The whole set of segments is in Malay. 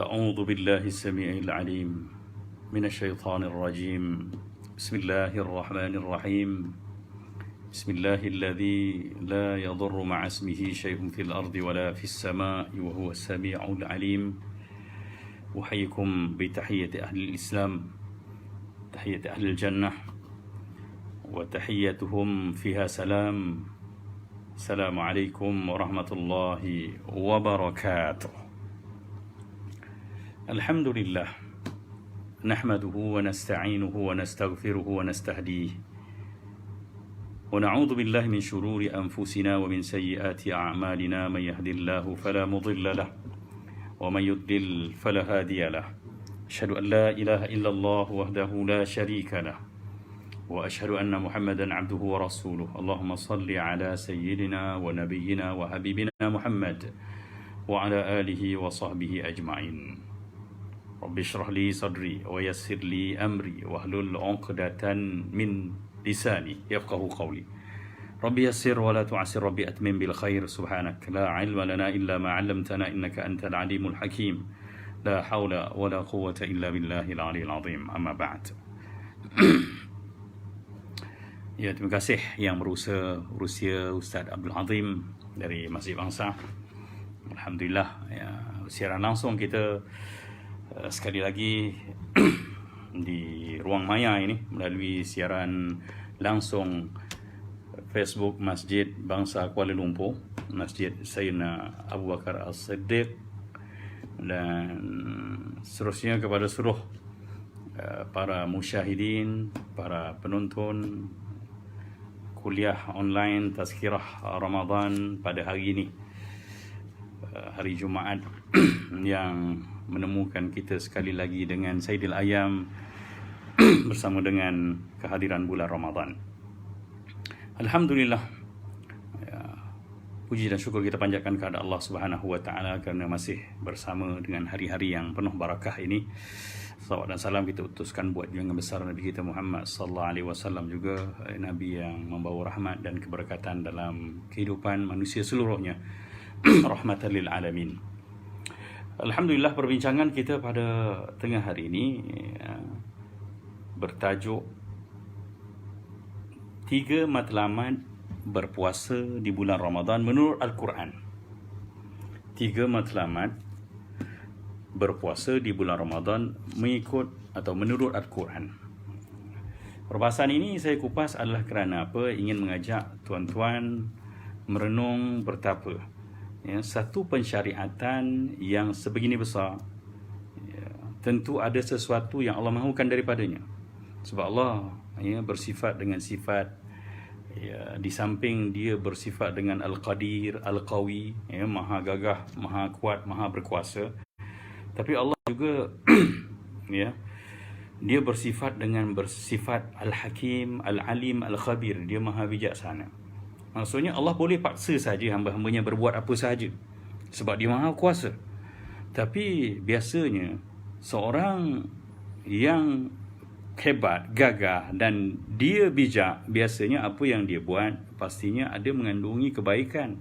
أعوذ بالله السميع العليم من الشيطان الرجيم بسم الله الرحمن الرحيم بسم الله الذي لا يضر مع اسمه شيء في الأرض ولا في السماء وهو السميع العليم أحييكم بتحية أهل الإسلام تحية أهل الجنة وتحيتهم فيها سلام السلام عليكم ورحمة الله وبركاته الحمد لله نحمده ونستعينه ونستغفره ونستهديه ونعوذ بالله من شرور أنفسنا ومن سيئات أعمالنا من يهد الله فلا مضل له ومن يضلل فلا هادي له أشهد أن لا إله إلا الله وحده لا شريك له وأشهد أن محمدا عبده ورسوله اللهم صل على سيدنا ونبينا وحبيبنا محمد وعلى آله وصحبه أجمعين رب اشرح لي صدري ويسر لي أمري واحلل عقدة من لساني يفقه قولي رب يسر ولا تعسر رب أتمم بالخير سبحانك لا علم لنا إلا ما علمتنا إنك أنت العليم الحكيم لا حول ولا قوة إلا بالله العلي العظيم أما بعد Ya, terima kasih yang berusaha Ustaz Abdul Azim dari Masjid Bangsa. Alhamdulillah ya, siaran langsung kita sekali lagi di ruang maya ini melalui siaran langsung Facebook Masjid Bangsa Kuala Lumpur, Masjid Sayyidina Abu Bakar As-Siddiq, dan seterusnya kepada seluruh para musyahidin, para penonton kuliah online Tazkirah Ramadan pada hari ini, hari Jumaat yang menemukan kita sekali lagi dengan Sayyidil Ayam bersama dengan kehadiran bulan Ramadan. Alhamdulillah ya, puji dan syukur kita panjatkan kepada Allah Subhanahu wa taala kerana masih bersama dengan hari-hari yang penuh barakah ini. Salawat dan salam kita utuskan buat junjungan besar Nabi kita Muhammad sallallahu alaihi wasallam, juga Nabi yang membawa rahmat dan keberkatan dalam kehidupan manusia seluruhnya. Rahmatan lil alamin. Alhamdulillah, perbincangan kita pada tengah hari ini bertajuk 3 matlamat berpuasa di bulan Ramadan menurut Al-Quran. 3 matlamat berpuasa di bulan Ramadan mengikut atau menurut Al-Quran. Perbahasan ini saya kupas adalah kerana apa? Ingin mengajak tuan-tuan merenung bertapa ya, satu pensyariatan yang sebegini besar ya, tentu ada sesuatu yang Allah mahukan daripadanya. Sebab Allah ya, bersifat dengan sifat ya, di samping dia bersifat dengan Al-Qadir, Al-Qawi ya, maha gagah, maha kuat, maha berkuasa, tapi Allah juga ya, dia bersifat Al-Hakim, Al-Alim, Al-Khabir. Dia maha bijaksana. Maksudnya Allah boleh paksa saja hamba-hambanya berbuat apa sahaja sebab dia maha kuasa. Tapi biasanya seorang yang hebat, gagah dan dia bijak, biasanya apa yang dia buat pastinya ada mengandungi kebaikan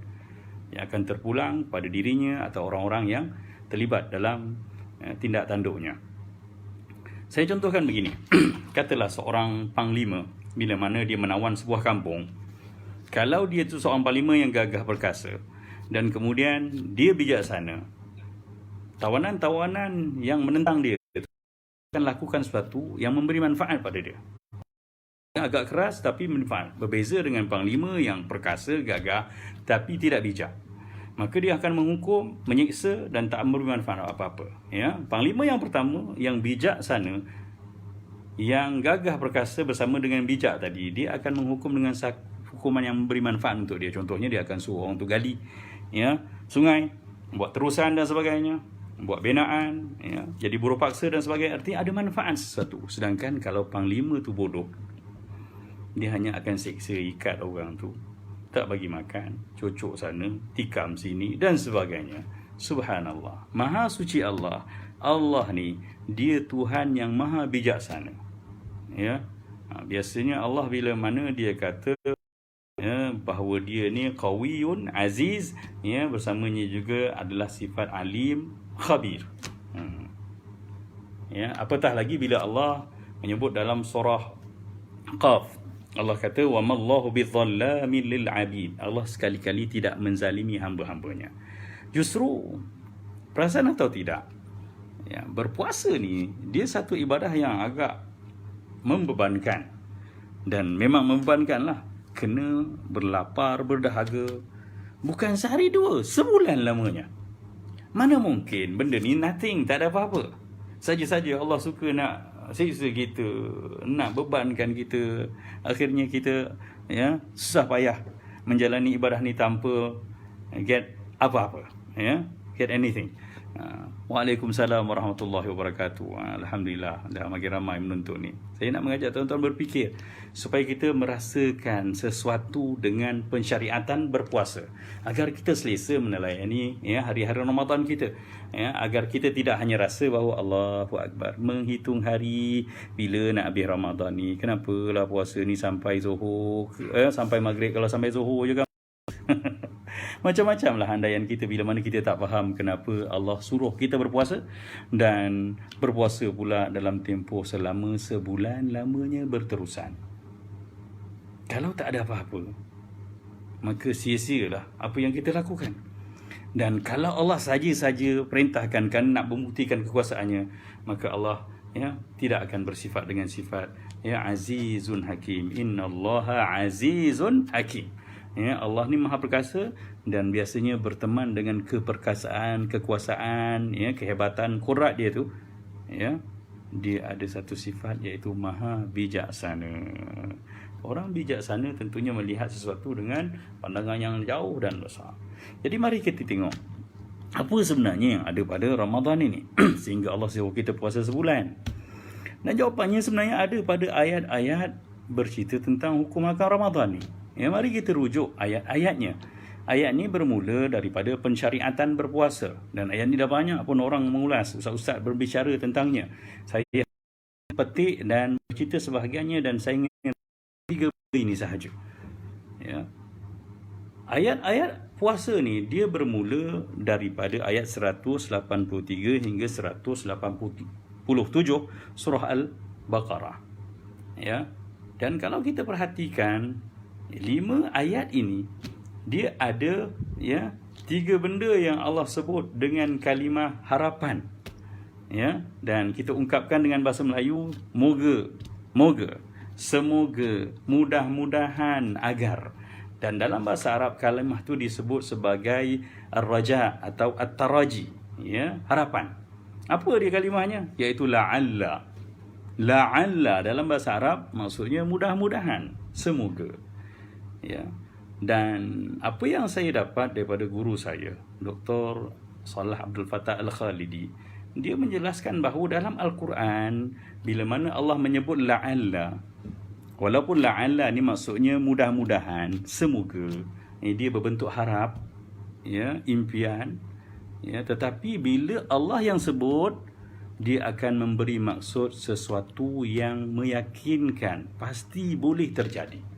yang akan terpulang pada dirinya atau orang-orang yang terlibat dalam tindak tanduknya. Saya contohkan begini. Katalah seorang panglima, bila mana dia menawan sebuah kampung. Kalau dia tu seorang panglima yang gagah perkasa dan kemudian dia bijaksana, tawanan-tawanan yang menentang dia akan lakukan sesuatu yang memberi manfaat pada dia. Agak keras tapi manfaat. Berbeza dengan panglima yang perkasa, gagah tapi tidak bijak. Maka dia akan menghukum, menyiksa dan tak memberi manfaat apa-apa. Ya, panglima yang pertama, yang bijaksana, yang gagah perkasa bersama dengan bijak tadi, dia akan menghukum dengan hukuman yang memberi manfaat untuk dia. Contohnya dia akan suruh orang untuk gali ya, sungai, buat terusan dan sebagainya, buat binaan ya, jadi buruh paksa dan sebagainya. Artinya ada manfaat sesuatu. Sedangkan kalau panglima tu bodoh, dia hanya akan siksa, ikat orang tu, tak bagi makan, cocok sana, tikam sini dan sebagainya. Subhanallah, maha suci Allah. Allah ni dia Tuhan yang maha bijaksana ya. Biasanya Allah bila mana dia kata ya, bahawa dia ni qawiyun aziz ya, bersamanya juga adalah sifat alim khabir. Ya, apatah lagi bila Allah menyebut dalam surah Qaf, Allah kata wa mallahu bizallamin lil abid. Allah sekali-kali tidak menzalimi hamba-hambanya. Justru perasan atau tidak, ya, berpuasa ni dia satu ibadah yang agak membebankan, dan memang membebankan lah. Kena berlapar, berdahaga, bukan sehari dua, sebulan lamanya. Mana mungkin benda ni nothing, tak ada apa-apa. Saja-saja Allah suka nak siksa kita, nak bebankan kita. Akhirnya kita, ya, susah payah menjalani ibadah ni tanpa get apa-apa, ya, get anything. Waalaikumsalam warahmatullahi wabarakatuh. Alhamdulillah, dah makin ramai menonton ni. Saya nak mengajak tuan-tuan berfikir supaya kita merasakan sesuatu dengan pensyariatan berpuasa, agar kita selesa menelayani, ya, hari-hari Ramadan kita, ya, agar kita tidak hanya rasa bahawa Allahu Akbar, menghitung hari bila nak habis Ramadan ni. Kenapalah puasa ni sampai Zuhur, sampai Maghrib, kalau sampai Zuhur je kan. Macam-macam lah handaian kita bila mana kita tak faham kenapa Allah suruh kita berpuasa, dan berpuasa pula dalam tempoh selama sebulan lamanya berterusan. Kalau tak ada apa-apa, maka sia-sialah apa yang kita lakukan. Dan kalau Allah saja-saja perintahkan kan nak membuktikan kekuasaannya, maka Allah, ya, tidak akan bersifat dengan sifat, ya, Azizun Hakim. Innallaha Azizun Hakim. Ya, Allah ni maha perkasa, dan biasanya berteman dengan keperkasaan, kekuasaan, ya, kehebatan, kurat dia tu, ya, dia ada satu sifat iaitu maha bijaksana. Orang bijaksana tentunya melihat sesuatu dengan pandangan yang jauh dan besar. Jadi mari kita tengok apa sebenarnya yang ada pada Ramadan ini sehingga Allah suruh kita puasa sebulan. Dan jawapannya sebenarnya ada pada ayat-ayat bercerita tentang hukum akan Ramadan ni. Ya, mari kita rujuk ayat-ayatnya. Ayat ni bermula daripada pensyariatan berpuasa, dan ayat ni dah banyak pun orang mengulas, ustaz-ustaz berbicara tentangnya. Saya petik dan bercerita sebahagiannya, dan saya ingin 3 ini sahaja. Ya. Ayat-ayat puasa ni dia bermula daripada ayat 183 hingga 187 surah Al-Baqarah. Ya. Dan kalau kita perhatikan 5 ayat ini, dia ada, ya, 3 benda yang Allah sebut dengan kalimah harapan, ya, dan kita ungkapkan dengan bahasa Melayu, moga, semoga, mudah-mudahan, agar. Dan dalam bahasa Arab kalimah tu disebut sebagai ar-raja atau at-taraji, ya, harapan. Apa dia kalimahnya? Iaitu la'alla. La'alla dalam bahasa Arab maksudnya mudah-mudahan, semoga. Ya. Dan apa yang saya dapat daripada guru saya, Dr. Salah Abdul Fattah Al-Khalidi, dia menjelaskan bahawa dalam Al-Quran bila mana Allah menyebut la'alla, walaupun la'alla ni maksudnya mudah-mudahan, semoga, dia berbentuk harap, ya, impian, ya, tetapi bila Allah yang sebut, dia akan memberi maksud sesuatu yang meyakinkan pasti boleh terjadi.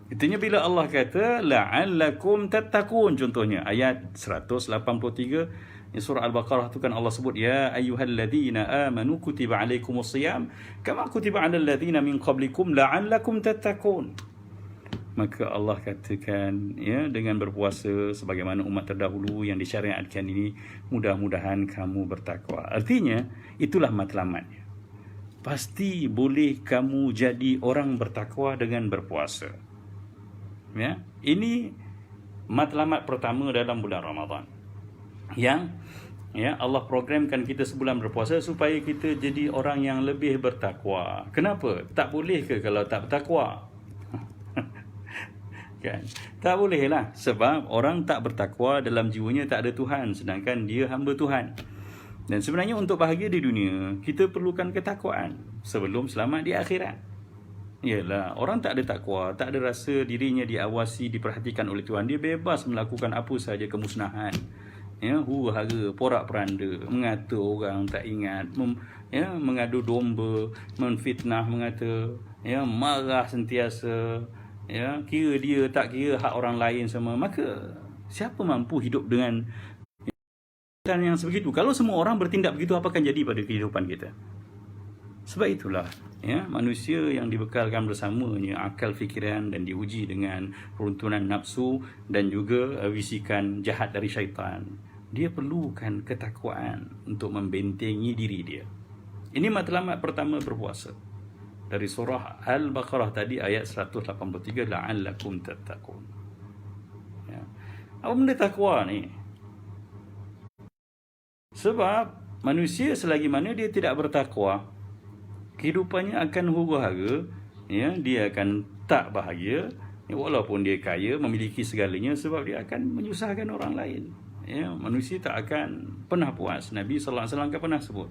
Itunya bila Allah kata la'allakum tattaqun, contohnya ayat 183 surah Al-Baqarah tu kan Allah sebut ya ayyuhalladzina amanu kutiba alaikumusiyam kama kutiba alal ladzina min qablikum la'allakum tattaqun. Maka Allah katakan, ya, dengan berpuasa sebagaimana umat terdahulu yang disyariatkan ini, mudah-mudahan kamu bertakwa. Artinya itulah matlamatnya. Pasti boleh kamu jadi orang bertakwa dengan berpuasa. Ya, ini matlamat pertama dalam bulan Ramadan yang, ya, Allah programkan kita sebulan berpuasa supaya kita jadi orang yang lebih bertakwa. Kenapa? Tak boleh ke kalau tak bertakwa? Kan? Tak boleh lah, sebab orang tak bertakwa dalam jiwanya tak ada Tuhan, sedangkan dia hamba Tuhan. Dan sebenarnya untuk bahagia di dunia, kita perlukan ketakwaan sebelum selamat di akhirat. Yalah, orang tak ada takwa, tak ada rasa dirinya diawasi, diperhatikan oleh Tuhan, dia bebas melakukan apa sahaja kemusnahan, ya, huru-hara, porak-peranda, mengata orang tak ingat, ya, mengadu domba, menfitnah, mengata, ya, marah sentiasa, ya, kira dia tak kira hak orang lain semua. Maka siapa mampu hidup dengan yang sebegitu? Kalau semua orang bertindak begitu, apa akan jadi pada kehidupan kita? Sebab itulah manusia yang dibekalkan bersamanya akal fikiran dan diuji dengan runtunan nafsu dan juga bisikan jahat dari syaitan, dia perlukan ketakwaan untuk membentengi diri dia. Ini matlamat pertama berpuasa. Dari surah Al-Baqarah tadi ayat 183, la'allakum tattaqun. Apa benda takwa ni? Sebab manusia selagi mana dia tidak bertakwa, kehidupannya akan huru-hara, dia akan tak bahagia, walaupun dia kaya, memiliki segalanya, sebab dia akan menyusahkan orang lain. Manusia tak akan pernah puas. Nabi sallallahu alaihi wasallam kan pernah sebut,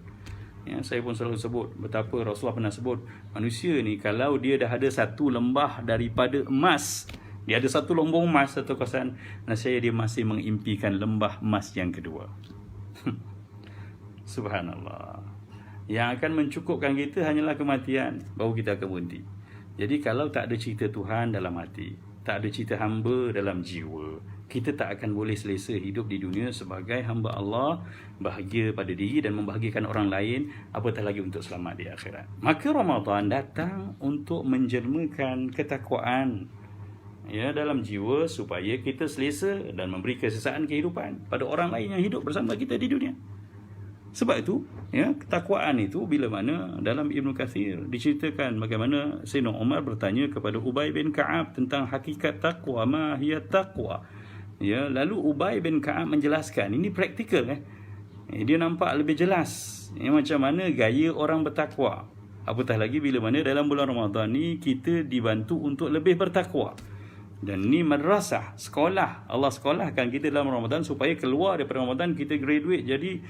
saya pun selalu sebut betapa Rasulullah pernah sebut, manusia ni kalau dia dah ada satu lembah daripada emas, dia ada satu lombong emas, satu kawasan, nasib dia masih mengimpikan lembah emas yang kedua. Subhanallah. Yang akan mencukupkan kita hanyalah kematian, baru kita akan berhenti. Jadi kalau tak ada cerita Tuhan dalam hati, tak ada cerita hamba dalam jiwa, kita tak akan boleh selesa hidup di dunia sebagai hamba Allah, bahagia pada diri dan membahagiakan orang lain, apatah lagi untuk selamat di akhirat. Maka Ramadan datang untuk menjelmakan ketakwaan dalam jiwa supaya kita selesa dan memberi kesesaan kehidupan pada orang lain yang hidup bersama kita di dunia. Sebab itu, ketakwaan itu bila mana dalam Ibnu Katsir diceritakan bagaimana Sayyidina Umar bertanya kepada Ubay bin Ka'ab tentang hakikat taqwa, ma hiya taqwa. Lalu Ubay bin Ka'ab menjelaskan, ini praktikal dia nampak lebih jelas macam mana gaya orang bertakwa. Apatah lagi bila mana dalam bulan Ramadan ni kita dibantu untuk lebih bertakwa. Dan ni madrasah, sekolah. Allah sekolahkan kita dalam Ramadan supaya keluar daripada Ramadan kita graduate jadi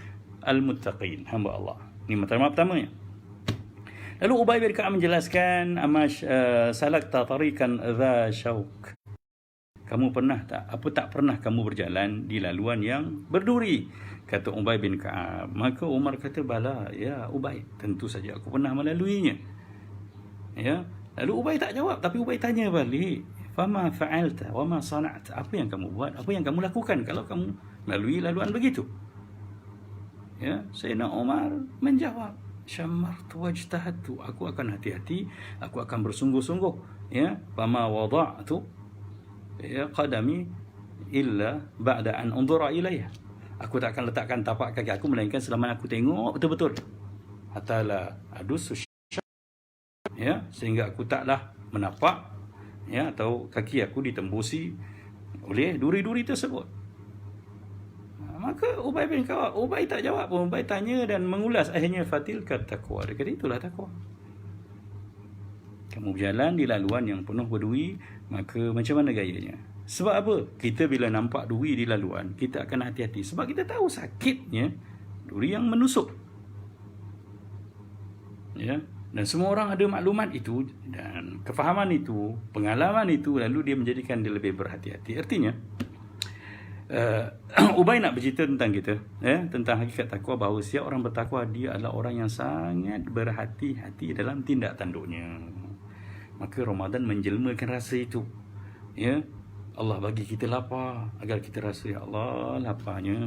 al-muttaqin, hamba Allah. Ini matlamat pertamanya. Lalu Ubay bin Ka'ab menjelaskan, amash salakta tariqan dha syauk. Kamu pernah tak? Apa tak pernah kamu berjalan di laluan yang berduri? Kata Ubay bin Ka'ab. Maka Umar kata, bala ya Ubay, tentu saja aku pernah melaluinya. Lalu Ubay tak jawab, tapi Ubay tanya balik, fama fa'alta wa ma sana'ta? Apa yang kamu buat? Apa yang kamu lakukan kalau kamu melalui laluan begitu? Sayyidina Umar menjawab, syammartu wajtahadtu, aku akan hati-hati, aku akan bersungguh-sungguh, fama wada'tu qadami illa ba'da an undura ilayha. Aku tak akan letakkan tapak kaki aku melainkan selama aku tengok betul-betul. Hatta la adus sehingga aku taklah menapak atau kaki aku ditembusi oleh duri-duri tersebut. Maka Ubay bin Ka'ab, Ubay tak jawab pun, Ubay tanya dan mengulas, akhirnya fatilka taqwa. Dia kata itulah takwa. Kamu berjalan di laluan yang penuh berduri, maka macam mana gayanya? Sebab apa? Kita bila nampak duri di laluan, kita akan hati-hati. Sebab kita tahu sakitnya duri yang menusuk. Dan semua orang ada maklumat itu dan kefahaman itu, pengalaman itu, lalu dia menjadikan dia lebih berhati-hati. Artinya, Ubay nak bercerita tentang kita, tentang hakikat takwa, bahawa setiap orang bertakwa dia adalah orang yang sangat berhati-hati dalam tindak tanduknya. Maka Ramadan menjelmakan rasa itu. Allah bagi kita lapar agar kita rasa, ya Allah laparnya.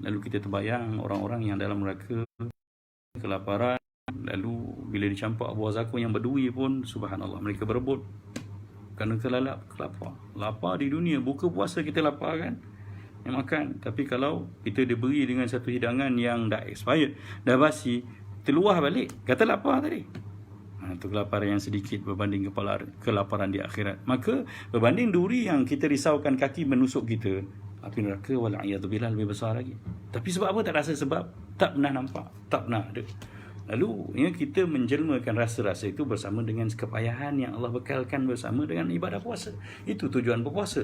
Lalu kita terbayang orang-orang yang dalam neraka kelaparan, lalu bila dicampak buah zakum yang berduri pun, subhanallah, mereka berebut kerana kelapar. Lapar di dunia, buka puasa kita lapar kan, makan. Tapi kalau kita diberi dengan satu hidangan yang dah expired, dah basi, terluah balik, kata lapar tadi, itu kelaparan yang sedikit berbanding kelaparan di akhirat. Maka berbanding duri yang kita risaukan kaki menusuk kita, api neraka wal'iyadzubillah lebih besar lagi. Tapi sebab apa? Tak rasa sebab, tak pernah nampak, tak pernah ada. Lalu kita menjelmakan rasa-rasa itu bersama dengan kepayahan yang Allah bekalkan bersama dengan ibadah puasa. Itu tujuan berpuasa.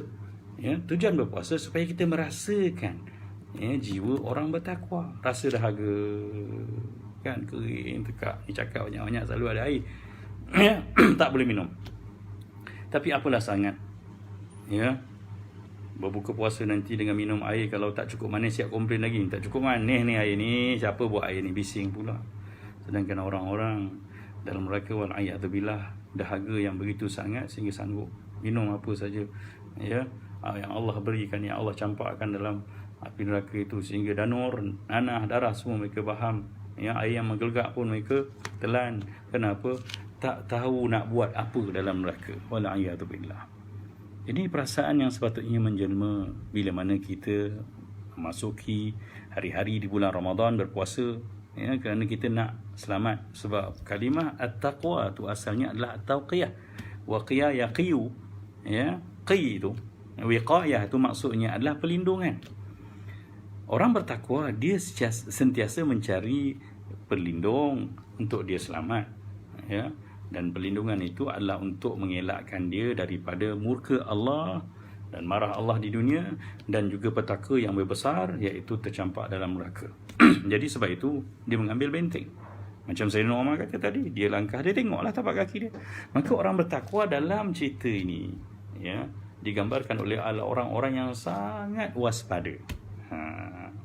Tujuan berpuasa supaya kita merasakan jiwa orang bertakwa, rasa dahaga kan, kering, tekak, ni cakap banyak-banyak selalu ada air. Tak boleh minum. Tapi apalah sangat berbuka puasa nanti dengan minum air, kalau tak cukup manis siap komplain lagi, tak cukup manis ni air ni, siapa buat air ni, bising pula. Sedangkan orang-orang dalam neraka wal'iyadzubillah dahaga yang begitu sangat sehingga sanggup minum apa saja yang Allah berikan, yang Allah campakkan dalam api neraka itu, sehingga danur, nanah, darah semua mereka faham Ya, air yang menggelegak pun mereka telan. Kenapa? Tak tahu nak buat apa dalam neraka. Wala'iyadzubillah. Ini perasaan yang sepatutnya menjelma bila mana kita memasuki hari-hari di bulan Ramadan berpuasa, ya, kerana kita nak selamat. Sebab kalimah at-taqwa tu asalnya adalah at-tawqiyah. Waqiyah yaqiyu, ya, qi tu, wiqayah tu maksudnya adalah perlindungan. Orang bertakwa dia sentiasa mencari perlindung untuk dia selamat, ya. Dan perlindungan itu adalah untuk mengelakkan dia daripada murka Allah dan marah Allah di dunia, dan juga petaka yang berbesar, iaitu tercampak dalam neraka. Jadi sebab itu dia mengambil benteng. Macam Sayyidina Umar kata tadi, dia langkah, dia tengoklah tapak kaki dia. Maka orang bertakwa dalam cerita ini, ya, digambarkan oleh orang-orang yang sangat waspada.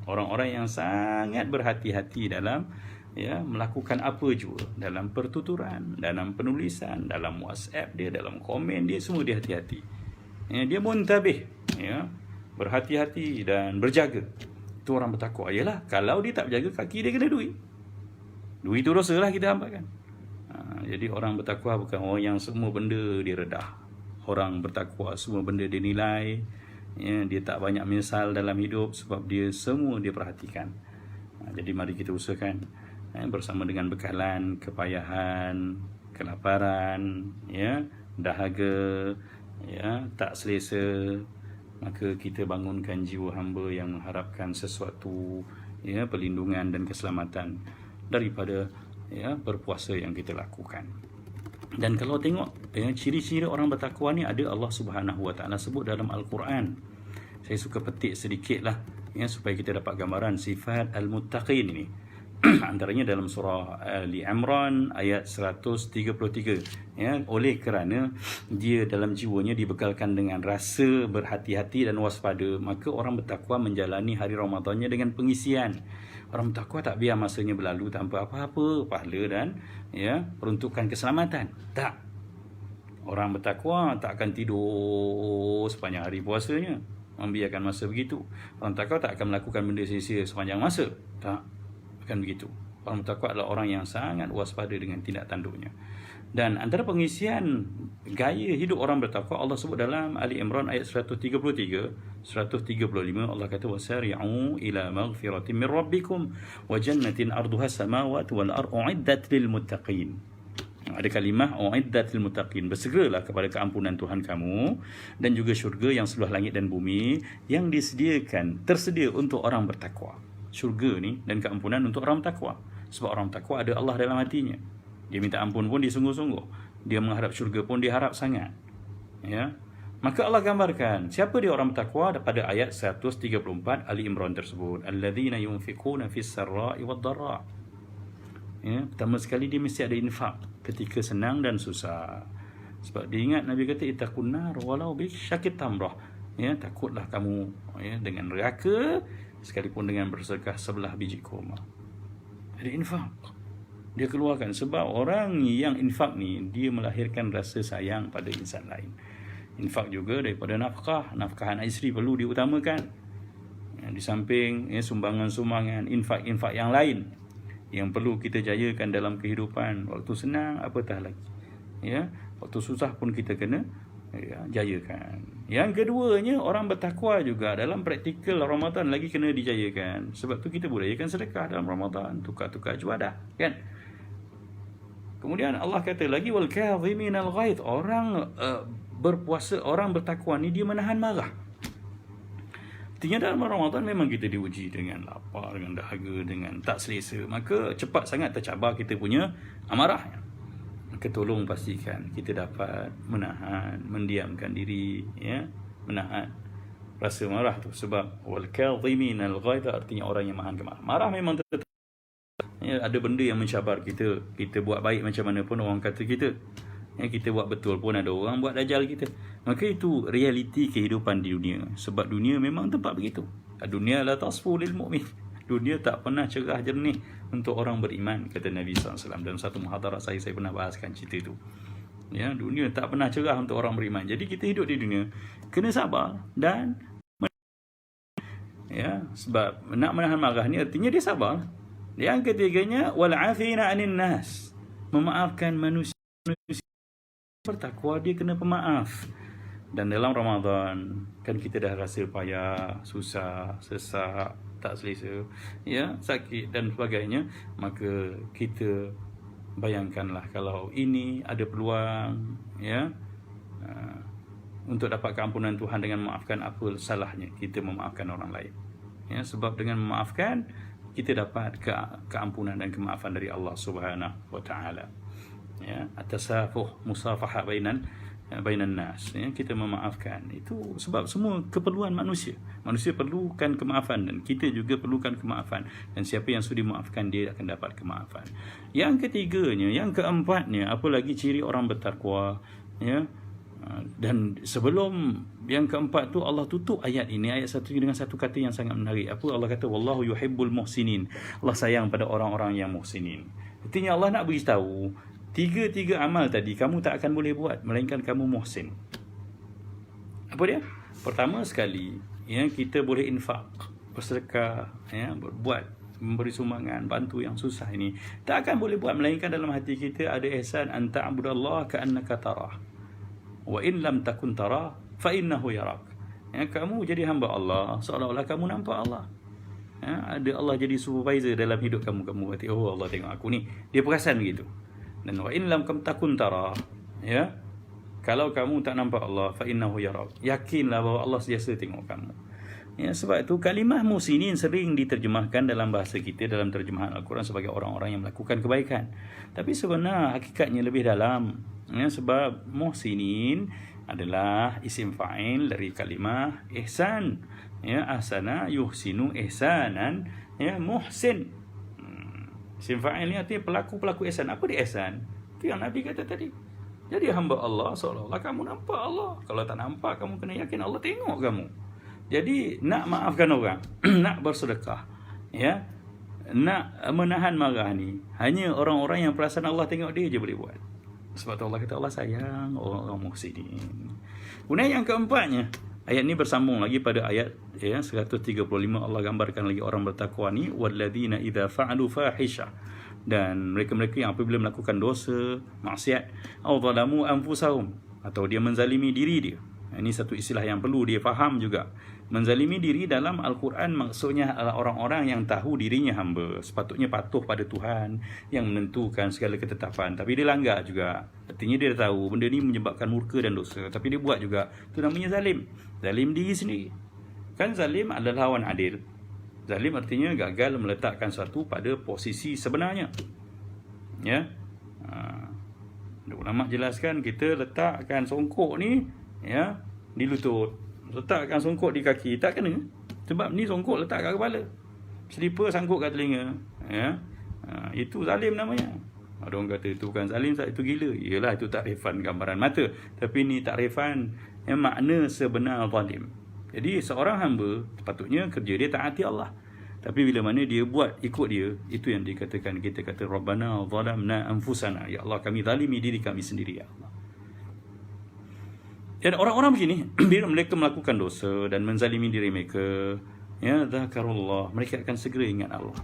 Orang-orang yang sangat berhati-hati dalam, ya, melakukan apa jua, dalam pertuturan, dalam penulisan, dalam WhatsApp dia, dalam komen dia, semua dia hati-hati. Ya, dia muntabih, ya, berhati-hati dan berjaga. Itu orang bertakwa. Yalah, kalau dia tak berjaga, kaki dia kena duit. Duit itu dosa lah kita hampakan. Jadi orang bertakwa bukan orang yang semua benda dia redah. Orang bertakwa semua benda dia nilai, ya, dia tak banyak menyesal dalam hidup sebab dia semua dia perhatikan. Jadi mari kita usahakan, bersama dengan bekalan, kepayahan, kelaparan, ya, dahaga, ya, tak selesa, maka kita bangunkan jiwa hamba yang mengharapkan sesuatu, ya, perlindungan dan keselamatan daripada, ya, berpuasa yang kita lakukan. Dan kalau tengok, ya, ciri-ciri orang bertakwa ni ada Allah Subhanahu Wa Taala sebut dalam Al-Quran. Saya suka petik sedikitlah, ya, supaya kita dapat gambaran sifat al-muttaqin ini. Antaranya dalam surah Ali Imran ayat 133, ya, oleh kerana dia dalam jiwanya dibekalkan dengan rasa berhati-hati dan waspada, maka orang bertakwa menjalani hari Ramadannya dengan pengisian. Orang bertakwa tak biar masanya berlalu tanpa apa-apa pahala dan, ya, peruntukan keselamatan. Tak. Orang bertakwa tak akan tidur sepanjang hari puasanya, membiarkan masa begitu. Orang bertakwa tak akan melakukan benda sia-sia sepanjang masa. Tak. Bukan begitu. Orang bertakwa adalah orang yang sangat waspada dengan tindak tanduknya. Dan antara pengisian gaya hidup orang bertakwa, Allah sebut dalam Ali Imran ayat 133, 135, Allah kata wasari'u ila maghfiratin min rabbikum wa jannatin arduha samawati wal ardu uiddat lil muttaqin. Ada kalimah uiddat lil muttaqin, bersegeralah kepada keampunan Tuhan kamu dan juga syurga yang seluas langit dan bumi yang tersedia untuk orang bertakwa. Syurga ni dan keampunan untuk orang bertakwa. Sebab orang bertakwa ada Allah dalam hatinya. Dia minta ampun pun dia sungguh-sungguh. Dia mengharap syurga pun dia harap sangat. Ya. Maka Allah gambarkan siapa dia orang bertakwa pada ayat 134 Ali Imran tersebut. Alladzina yunfiquna fis sarra'i wad dharra. Ya, pertama sekali dia mesti ada infak ketika senang dan susah. Sebab dia ingat Nabi kata ittaqun nar walau bi syakit tamrah. Ya, takutlah kamu, ya, dengan neraka sekalipun dengan bersedekah sebelah biji kurma. Ada infak dia keluarkan. Sebab orang yang infak ni, dia melahirkan rasa sayang pada insan lain. Infak juga daripada nafkah. Nafkah anak isteri perlu diutamakan. Di samping, ya, sumbangan-sumbangan, infak-infak yang lain yang perlu kita jayakan dalam kehidupan. Waktu senang, apatah lagi. Ya, waktu susah pun kita kena, ya, jayakan. Yang keduanya, orang bertakwa juga dalam praktikal Ramadan lagi kena dijayakan. Sebab tu kita budayakan sedekah dalam Ramadan, tukar-tukar juadah, kan? Kemudian Allah kata lagi wal kadhiminal ghaidh, orang berpuasa, orang bertakwa ni dia menahan marah. Artinya dalam Ramadan memang kita diuji dengan lapar, dengan dahaga, dengan tak selesa, maka cepat sangat tercabar kita punya amarah. Maka tolong pastikan kita dapat menahan, mendiamkan diri, ya, menahan rasa marah tu. Sebab wal kadhiminal ghaidh artinya orang yang menahan kemarah. Marah memang tetap, ya, ada benda yang mencabar kita. Kita buat baik macam mana pun orang kata kita, ya, kita buat betul pun ada orang buat dajal kita. Maka itu realiti kehidupan di dunia. Sebab dunia memang tempat begitu. Dunia la tasfu lil mu'min. Dunia tak pernah cerah jernih untuk orang beriman, kata Nabi SAW. Dalam satu muhadarat saya pernah bahaskan cerita itu. Ya, dunia tak pernah cerah untuk orang beriman. Jadi kita hidup di dunia kena sabar dan, ya, sebab nak menahan marah ni artinya dia sabar. Yang ketiganya, wal 'afina 'anil nas, memaafkan manusia. Bertakwa dia kena pemaaf. Dan dalam Ramadan kan kita dah rasa payah, susah, sesak, tak selesa, ya, sakit dan sebagainya, maka kita bayangkanlah kalau ini ada peluang, ya, untuk dapat keampunan Tuhan dengan memaafkan, apa salahnya kita memaafkan orang lain, ya, sebab dengan memaafkan kita dapat keampunan dan kemaafan dari Allah Subhanahu wa taala. Ya, at-tasafuh, musafaha bainan nas, ya, kita memaafkan itu sebab semua keperluan manusia. Manusia perlukan kemaafan dan kita juga perlukan kemaafan, dan siapa yang sudi memaafkan dia akan dapat kemaafan. Yang ketiganya, yang keempatnya, apa lagi ciri orang bertakwa, ya. Dan sebelum yang keempat tu, Allah tutup ayat ini, ayat satu dengan satu kata yang sangat menarik. Apa Allah kata? Wallahu yuhibbul muhsinin. Allah sayang pada orang-orang yang muhsinin. Artinya Allah nak beritahu tiga amal tadi kamu tak akan boleh buat melainkan kamu muhsin. Apa dia? Pertama sekali, ya, kita boleh infak, bersedekah, ya, berbuat, memberi sumbangan, bantu yang susah ini. Tak akan boleh buat melainkan dalam hati kita ada ihsan, anta abudallah ka'annaka tarah, wa in lam takun tarah fa innahu yarak. Ya, kamu jadi hamba Allah seolah-olah kamu nampak Allah. Ya, ada Allah jadi supervisor dalam hidup kamu. Kamu kata, oh Allah tengok aku ni. Dia perasan begitu. Dan wa in lam takun tarah, ya, kalau kamu tak nampak Allah, fa innahu yarak, yakinlah bahawa Allah sentiasa tengok kamu. Ya, sebab itu kalimah muhsinin sering diterjemahkan dalam bahasa kita, dalam terjemahan Al-Quran, sebagai orang-orang yang melakukan kebaikan. Tapi sebenarnya hakikatnya lebih dalam, ya, sebab muhsinin adalah isim fa'il dari kalimah ihsan, ya, ahsana yuhsinu ihsanan, ya, muhsin. Isim fa'il ni artinya pelaku-pelaku ihsan. Apa dia ihsan? Itu yang Nabi kata tadi. Jadi hamba Allah seolah-olah kamu nampak Allah. Kalau tak nampak, kamu kena yakin Allah tengok kamu. Jadi nak maafkan orang, nak bersedekah, ya, nak menahan marah ni, hanya orang-orang yang perasaan Allah tengok dia je boleh buat. Sebab tu Allah kata Allah sayang orang-orang muhsinin. Kemudian yang keempatnya, ayat ni bersambung lagi pada ayat, ya, 135. Allah gambarkan lagi orang bertakwa ni, walladzina idza fa'alu fahisha, dan mereka-mereka yang apabila melakukan dosa, maksiat, aw zalamu anfusahum, atau dia menzalimi diri dia. Ini satu istilah yang perlu dia faham juga. Menzalimi diri dalam Al-Quran maksudnya adalah orang-orang yang tahu dirinya hamba, sepatutnya patuh pada Tuhan yang menentukan segala ketetapan, tapi dia langgar juga. Artinya dia tahu benda ni menyebabkan murka dan dosa, tapi dia buat juga. Itu namanya zalim. Zalim diri sendiri. Kan zalim adalah lawan adil. Zalim artinya gagal meletakkan sesuatu pada posisi sebenarnya. Ya. Ulama jelaskan, kita letakkan songkok ni, ya, di lutut, letakkan songkok di kaki, tak kena. Sebab ni songkok letak kat kepala, selipar sangkut kat telinga, ya. Itu zalim namanya. Ada orang kata itu bukan zalim, itu gila. Yalah, itu takrifan gambaran mata. Tapi ni takrifan yang makna sebenar zalim. Jadi seorang hamba sepatutnya kerja dia taati Allah. Tapi bila mana dia buat ikut dia, itu yang dikatakan, kita kata Rabbana zalamna anfusana, ya Allah kami zalimi diri kami sendiri, ya Allah. Dan orang-orang begini, bila mereka melakukan dosa dan menzalimi diri mereka, ya, zakarullah, mereka akan segera ingat Allah.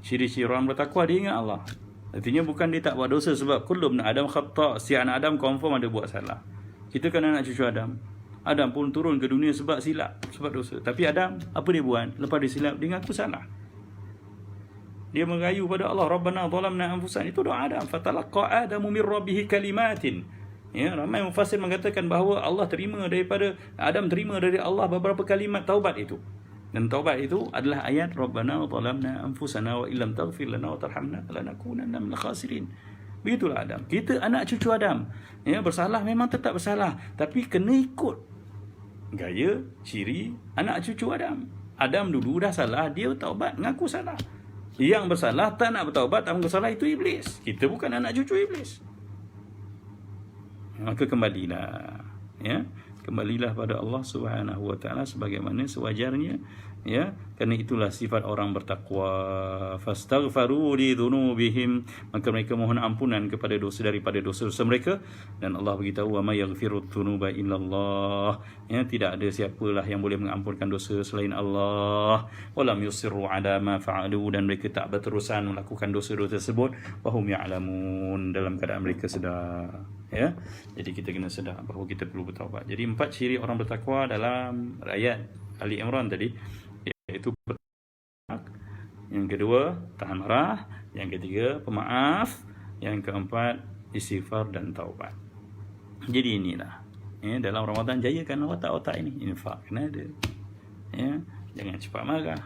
Ciri-ciri orang bertakwa, dia ingat Allah. Artinya bukan dia tak buat dosa, sebab kullu ibn Adam khata', si anak Adam confirm ada buat salah. Kita kan anak cucu Adam. Adam pun turun ke dunia sebab silap, sebab dosa. Tapi Adam, apa dia buat? Lepas dia silap, dia ngaku salah. Dia merayu pada Allah, Rabbana zalamna anfusana. Itu doa Adam. Fatalaqa Adamu min rabbih kalimatin. Ya, ramai mufassir mengatakan bahawa Adam terima dari Allah beberapa kalimat taubat itu. Dan taubat itu adalah ayat Rabbana zalamna anfusana wa illam taghfir lana wa tarhamna lanakunanna minal khasirin. Begitulah Adam. Kita anak cucu Adam. Ya, bersalah memang tetap bersalah, tapi kena ikut gaya, ciri anak cucu Adam. Adam dulu dah salah, dia bertaubat, ngaku salah. Yang bersalah tak nak bertaubat, tak mengaku salah, itu iblis. Kita bukan anak cucu iblis. Maka kembalilah, ya, kembalilah pada Allah Subhanahu wa taala sebagaimana sewajarnya, ya, kerana itulah sifat orang bertakwa. Fastaghfaru li dzunubihim, maka mereka mohon ampunan kepada dosa daripada dosa-dosa mereka, dan Allah beritahu wa may yaghfirudz dzunuba illallah, ya, tidak ada siapalah yang boleh mengampunkan dosa selain Allah. Walam yusirru ala ma fa'alu, dan mereka tak berterusan melakukan dosa-dosa tersebut, wahum ya'lamun, dalam keadaan mereka sedar. Ya, jadi kita kena sedar bahawa kita perlu bertaubat. Jadi 4 ciri orang bertakwa dalam ayat Ali Imran tadi, iaitu yang kedua tahan marah, yang ketiga pemaaf, yang keempat istighfar dan taubat. Jadi inilah, ya, dalam Ramadan jayakan otak-otak ini. Infak kena ada, ya, jangan cepat marah,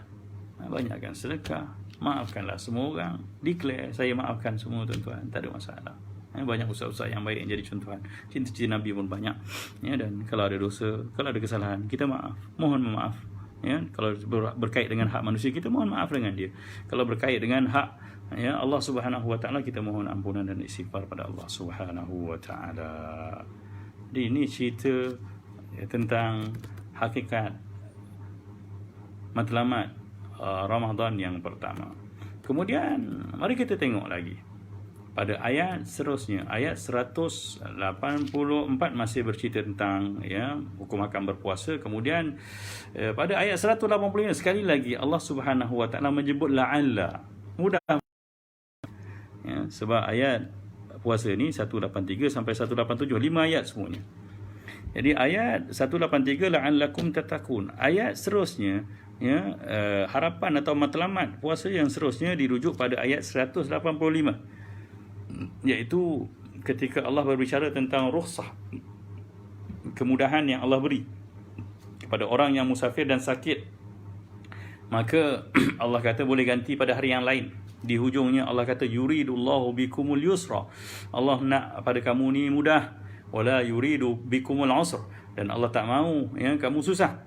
banyakkan sedekah, maafkanlah semua orang, declare saya maafkan semua tuan-tuan, tak ada masalah. Banyak ustaz-ustaz yang baik yang jadi contohan, cinta-cinta Nabi pun banyak, ya, dan kalau ada dosa, kalau ada kesalahan, kita maaf, mohon maaf, ya. Kalau berkait dengan hak manusia, kita mohon maaf dengan dia. Kalau berkait dengan hak, ya, Allah Subhanahu wa taala, kita mohon ampunan dan istighfar pada Allah Subhanahu wa taala. Jadi ini cerita, ya, tentang hakikat matlamat Ramadan yang pertama. Kemudian mari kita tengok lagi pada ayat seterusnya, ayat 184 masih bercerita tentang, ya, hukum akan berpuasa. Kemudian pada ayat 185 sekali lagi Allah Subhanahu wa taala menyebut la'alla, mudah, ya, sebab ayat puasa ni 183 sampai 187, 5 ayat semuanya. Jadi ayat 183 la'allakum tattaqun. Ayat seterusnya, ya, harapan atau matlamat puasa yang seterusnya dirujuk pada ayat 185, iaitu ketika Allah berbicara tentang rukhsah, kemudahan yang Allah beri kepada orang yang musafir dan sakit. Maka Allah kata boleh ganti pada hari yang lain. Di hujungnya Allah kata yuridullahu bikumul yusra, Allah nak pada kamu ni mudah, wala yuridu bikumul usra, dan Allah tak mahu, ya, kamu susah.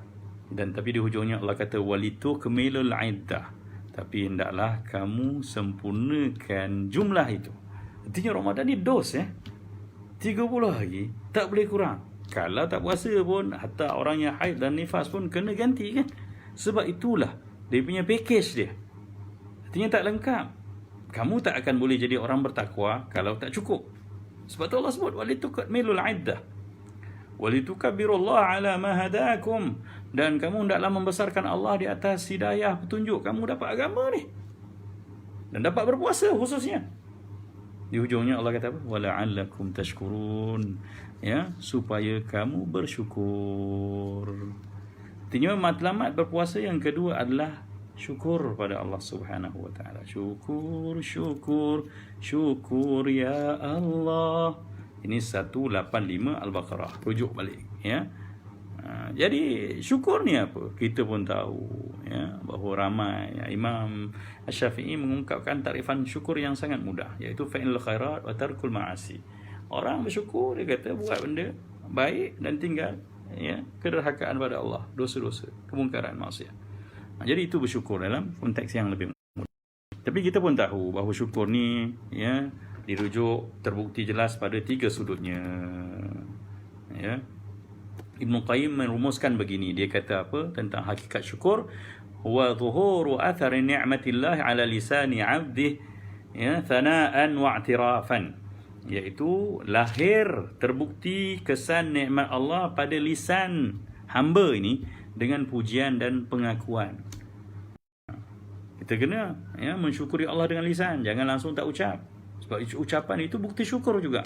Dan tapi di hujungnya Allah kata walitukmilul iddah, tapi hendaklah kamu sempurnakan jumlah itu. Artinya Ramadan ni dos, ya, 30 hari, tak boleh kurang. Kalau tak puasa pun, hatta orang yang haid dan nifas pun kena ganti, kan. Sebab itulah dia punya package dia. Artinya tak lengkap. Kamu tak akan boleh jadi orang bertakwa kalau tak cukup. Sebab tu Allah sebut walitukmilul iddah walitukabbirullaha ala ma hadakum, dan kamu hendaklah membesarkan Allah di atas hidayah petunjuk kamu dapat agama ni, dan dapat berpuasa khususnya. Di hujungnya Allah kata apa? Wala'allakum tashkurun, ya, supaya kamu bersyukur. Artinya matlamat berpuasa yang kedua adalah syukur pada Allah Subhanahu wa taala. Syukur, syukur, syukur ya Allah. Ini 185 Al-Baqarah, rujuk balik, ya. Jadi syukur ni apa? Kita pun tahu, ya, bahawa ramai, ya, Imam Asy-Syafi'i mengungkapkan takrifan syukur yang sangat mudah, iaitu fa'ilul khairat wa tarkul ma'asi. Orang bersyukur, dia kata buat benda baik dan tinggal, ya, kederhakaan pada Allah, dosa-dosa, kemungkaran, maksiat. Jadi itu bersyukur dalam konteks yang lebih mudah. Tapi kita pun tahu bahawa syukur ni, ya, dirujuk terbukti jelas pada 3 sudutnya, ya. Ibn Qayyim merumuskan begini, dia kata apa tentang hakikat syukur? Huwa zuhuru athari ni'matillah ala lisani 'abdih, ya, thana'an wa i'tirafan, iaitu lahir terbukti kesan nikmat Allah pada lisan hamba ini dengan pujian dan pengakuan. Kita kena, ya, mensyukuri Allah dengan lisan, jangan langsung tak ucap, sebab ucapan itu bukti syukur juga.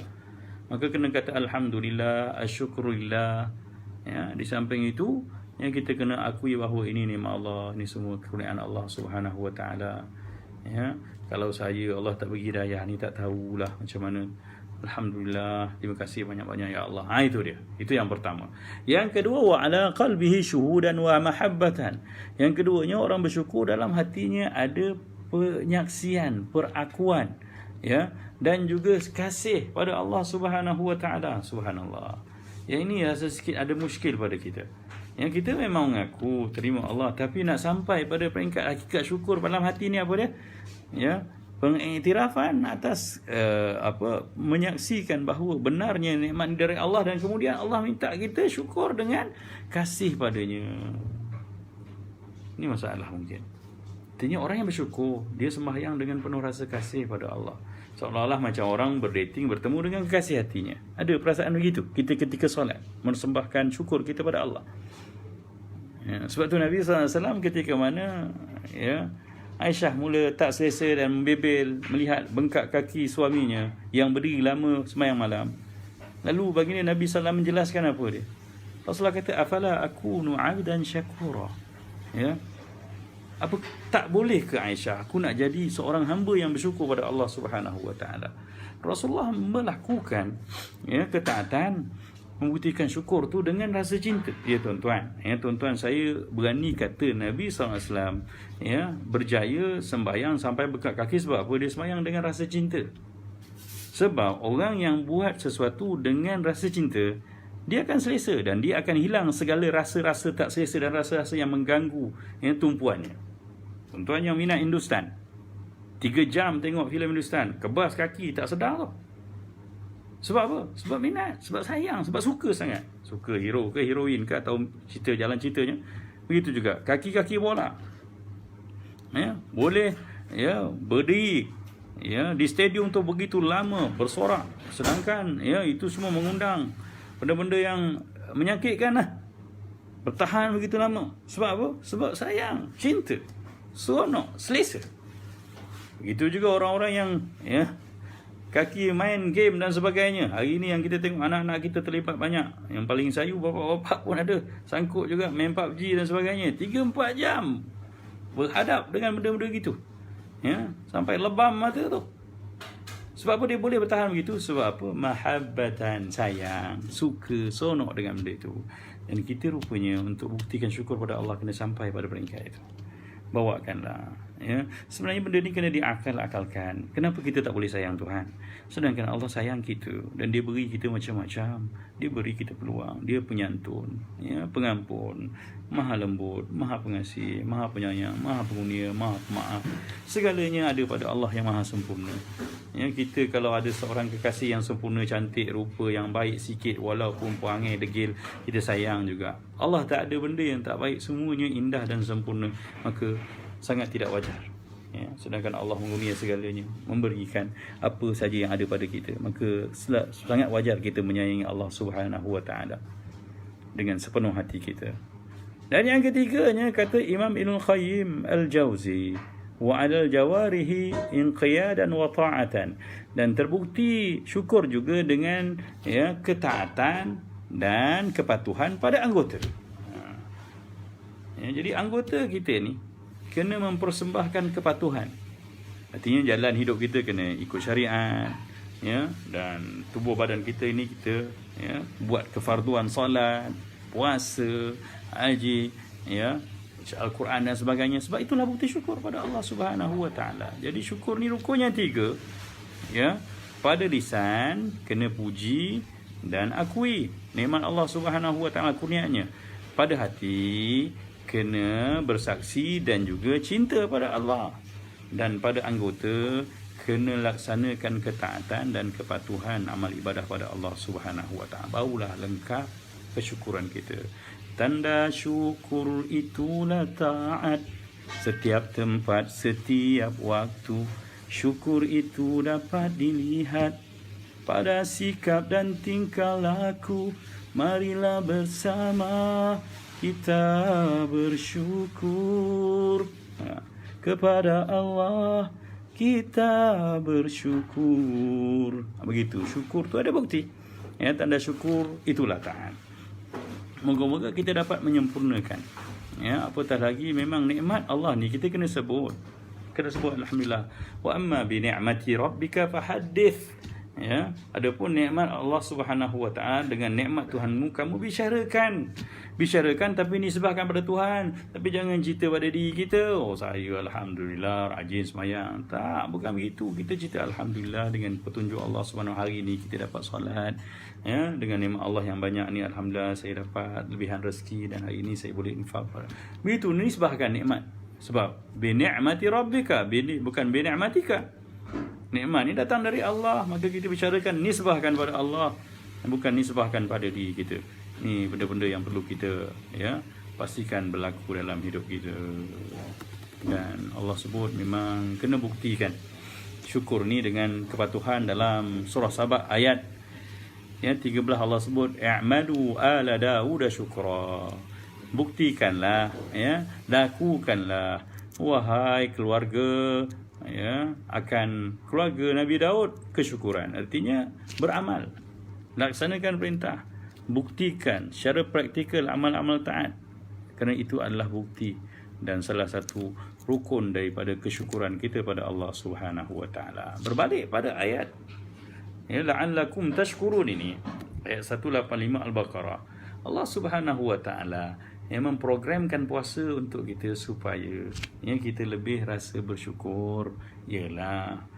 Maka kena kata alhamdulillah, asyukurillah, ya. Di samping itu, yang kita kena akui bahawa ini nikmat Allah, ini semua kurniaan Allah Subhanahu wa taala, ya. Kalau saya Allah tak bagi hidayah ni, tak tahulah macam mana. Alhamdulillah, terima kasih banyak-banyak ya Allah. Itu dia. Itu yang pertama. Yang kedua, wa ala qalbihi syuhudan wa mahabbatan. Yang keduanya, orang bersyukur dalam hatinya ada penyaksian, perakuan, ya, dan juga kasih pada Allah Subhanahu wa taala. Subhanallah. Yang ini rasa sikit ada muskil pada kita. Yang kita memang mengaku terima Allah, tapi nak sampai pada peringkat hakikat syukur dalam hati ni apa dia? Ya, pengiktirafan atas menyaksikan bahawa benarnya nikmat dari Allah, dan kemudian Allah minta kita syukur dengan kasih padanya. Ini masalah mungkin. Artinya orang yang bersyukur, dia sembahyang dengan penuh rasa kasih pada Allah, seolah-olah macam orang berdating bertemu dengan kekasih hatinya. Ada perasaan begitu kita ketika solat, mensembahkan syukur kita pada Allah. Sebab tu Nabi SAW ketika mana Aisyah mula tak selesa dan membebel melihat bengkak kaki suaminya yang berdiri lama sembahyang malam. Lalu baginda Nabi SAW menjelaskan apa dia. Rasulullah kata, afala akunu 'abdan syakura. Apa tak boleh ke Aisyah aku nak jadi seorang hamba yang bersyukur pada Allah Subhanahu wa taala. Rasulullah melakukan ketaatan, membuktikan syukur tu dengan rasa cinta. Tuan-tuan, tuan-tuan, saya berani kata Nabi SAW berjaya sembahyang sampai bekak kaki. Sebab apa? Dia sembahyang dengan rasa cinta. Sebab orang yang buat sesuatu dengan rasa cinta, dia akan selesa dan dia akan hilang segala rasa-rasa tak selesa dan rasa-rasa yang mengganggu tumpuannya. Tuan-tuan yang minat Hindustan, 3 jam tengok filem Hindustan, kebas kaki tak sedar tau. Sebab apa? Sebab minat, sebab sayang, sebab suka sangat. Suka hero ke heroin ke, atau cerita jalan ceritanya. Begitu juga kaki-kaki bola. Boleh berdiri di stadium tu begitu lama bersorak, sedangkan itu semua mengundang benda-benda yang menyakitkan lah. Bertahan begitu lama. Sebab apa? Sebab sayang, cinta, seronok, selesa. Begitu juga orang-orang yang kaki main game dan sebagainya. Hari ni yang kita tengok anak-anak kita terlibat banyak. Yang paling sayu bapak-bapak pun ada sangkut juga main PUBG dan sebagainya. 3-4 jam berhadap dengan benda-benda gitu. Sampai lebam mata tu. Sebab apa dia boleh bertahan begitu? Sebab apa? Mahabbatan, sayang, suka, sonok dengan benda itu. Dan kita rupanya untuk buktikan syukur pada Allah kena sampai pada peringkat itu. Bawakanlah. Sebenarnya benda ni kena diakal-akalkan. Kenapa kita tak boleh sayang Tuhan? Sedangkan Allah sayang kita dan dia beri kita macam-macam. Dia beri kita peluang. Dia penyantun, pengampun, maha lembut, maha pengasih, maha penyayang, maha pengunia, maha pemaaf. Segalanya ada pada Allah yang maha sempurna. Kita kalau ada seorang kekasih yang sempurna, cantik, rupa yang baik sikit, walaupun perangai degil, kita sayang juga. Allah tak ada benda yang tak baik, semuanya indah dan sempurna. Maka sangat tidak wajar. Sedangkan Allah mengunia segalanya, memberikan apa saja yang ada pada kita. Maka sangat wajar kita menyayangi Allah Subhanahu wa taala dengan sepenuh hati kita. Dan yang ketiganya, kata Imam Ibnul Qayyim Al-Jauzi, wa 'alal jawarihi inqiyadan wa ta'atan. Dan terbukti syukur juga dengan ketaatan dan kepatuhan pada anggota. Jadi anggota kita ni kena mempersembahkan kepatuhan. Artinya jalan hidup kita kena ikut syariat, dan tubuh badan kita ini kita buat kefarduan solat, puasa, haji, Al-Quran dan sebagainya. Sebab itulah bukti syukur pada Allah Subhanahu wa taala. Jadi syukur ni rukunnya 3. Pada lisan kena puji dan akui nikmat Allah Subhanahu wa taala kurnianya. Pada hati kena bersaksi dan juga cinta pada Allah. Dan pada anggota kena laksanakan ketaatan dan kepatuhan amal ibadah pada Allah Subhanahu wa taala. Barulah lengkap kesyukuran kita. Tanda syukur itulah taat, setiap tempat, setiap waktu. Syukur itu dapat dilihat pada sikap dan tingkah laku. Marilah bersama kita bersyukur kepada Allah, kita bersyukur. Begitu, syukur tu ada bukti. Tanda syukur itulah taat. Moga-moga kita dapat menyempurnakan. Apatah lagi memang nikmat Allah ni kita kena sebut. Kena sebut alhamdulillah. Wa amma bi ni'mati rabbika fahaddits. Adapun nikmat Allah Subhanahu wa taala, dengan nikmat Tuhanmu kamu bicarakan. Bicarakan tapi nisbahkan pada Tuhan. Tapi jangan cerita pada diri kita, oh saya alhamdulillah rajin sembahyang. Tak, bukan begitu. Kita cerita alhamdulillah dengan petunjuk Allah Subhanahu hari ini kita dapat solat. Dengan nikmat Allah yang banyak ni, alhamdulillah saya dapat lebihan rezeki dan hari ini saya boleh infak. Begitu nisbahkan nikmat. Sebab bi ni'mati rabbika, bukan bi ni'matika. Nikmat ni datang dari Allah, maka kita bicarakan nisbahkan pada Allah, bukan nisbahkan pada diri kita. Ni benda-benda yang perlu kita pastikan berlaku dalam hidup kita. Dan Allah sebut memang kena buktikan syukur ni dengan kepatuhan. Dalam surah Sabah ayat 13 Allah sebut i'malu ala Daud syukra. Buktikanlah, lakukanlah wahai keluarga, akan keluarga Nabi Daud kesyukuran. Artinya beramal, laksanakan perintah, buktikan secara praktikal amal-amal taat, kerana itu adalah bukti dan salah satu rukun daripada kesyukuran kita pada Allah Subhanahu wa taala. Berbalik pada ayat la'allakum tashkurun ini, ayat 185 Al-Baqarah. Allah Subhanahu wa taala yang memprogramkan puasa untuk kita supaya kita lebih rasa bersyukur. Ialah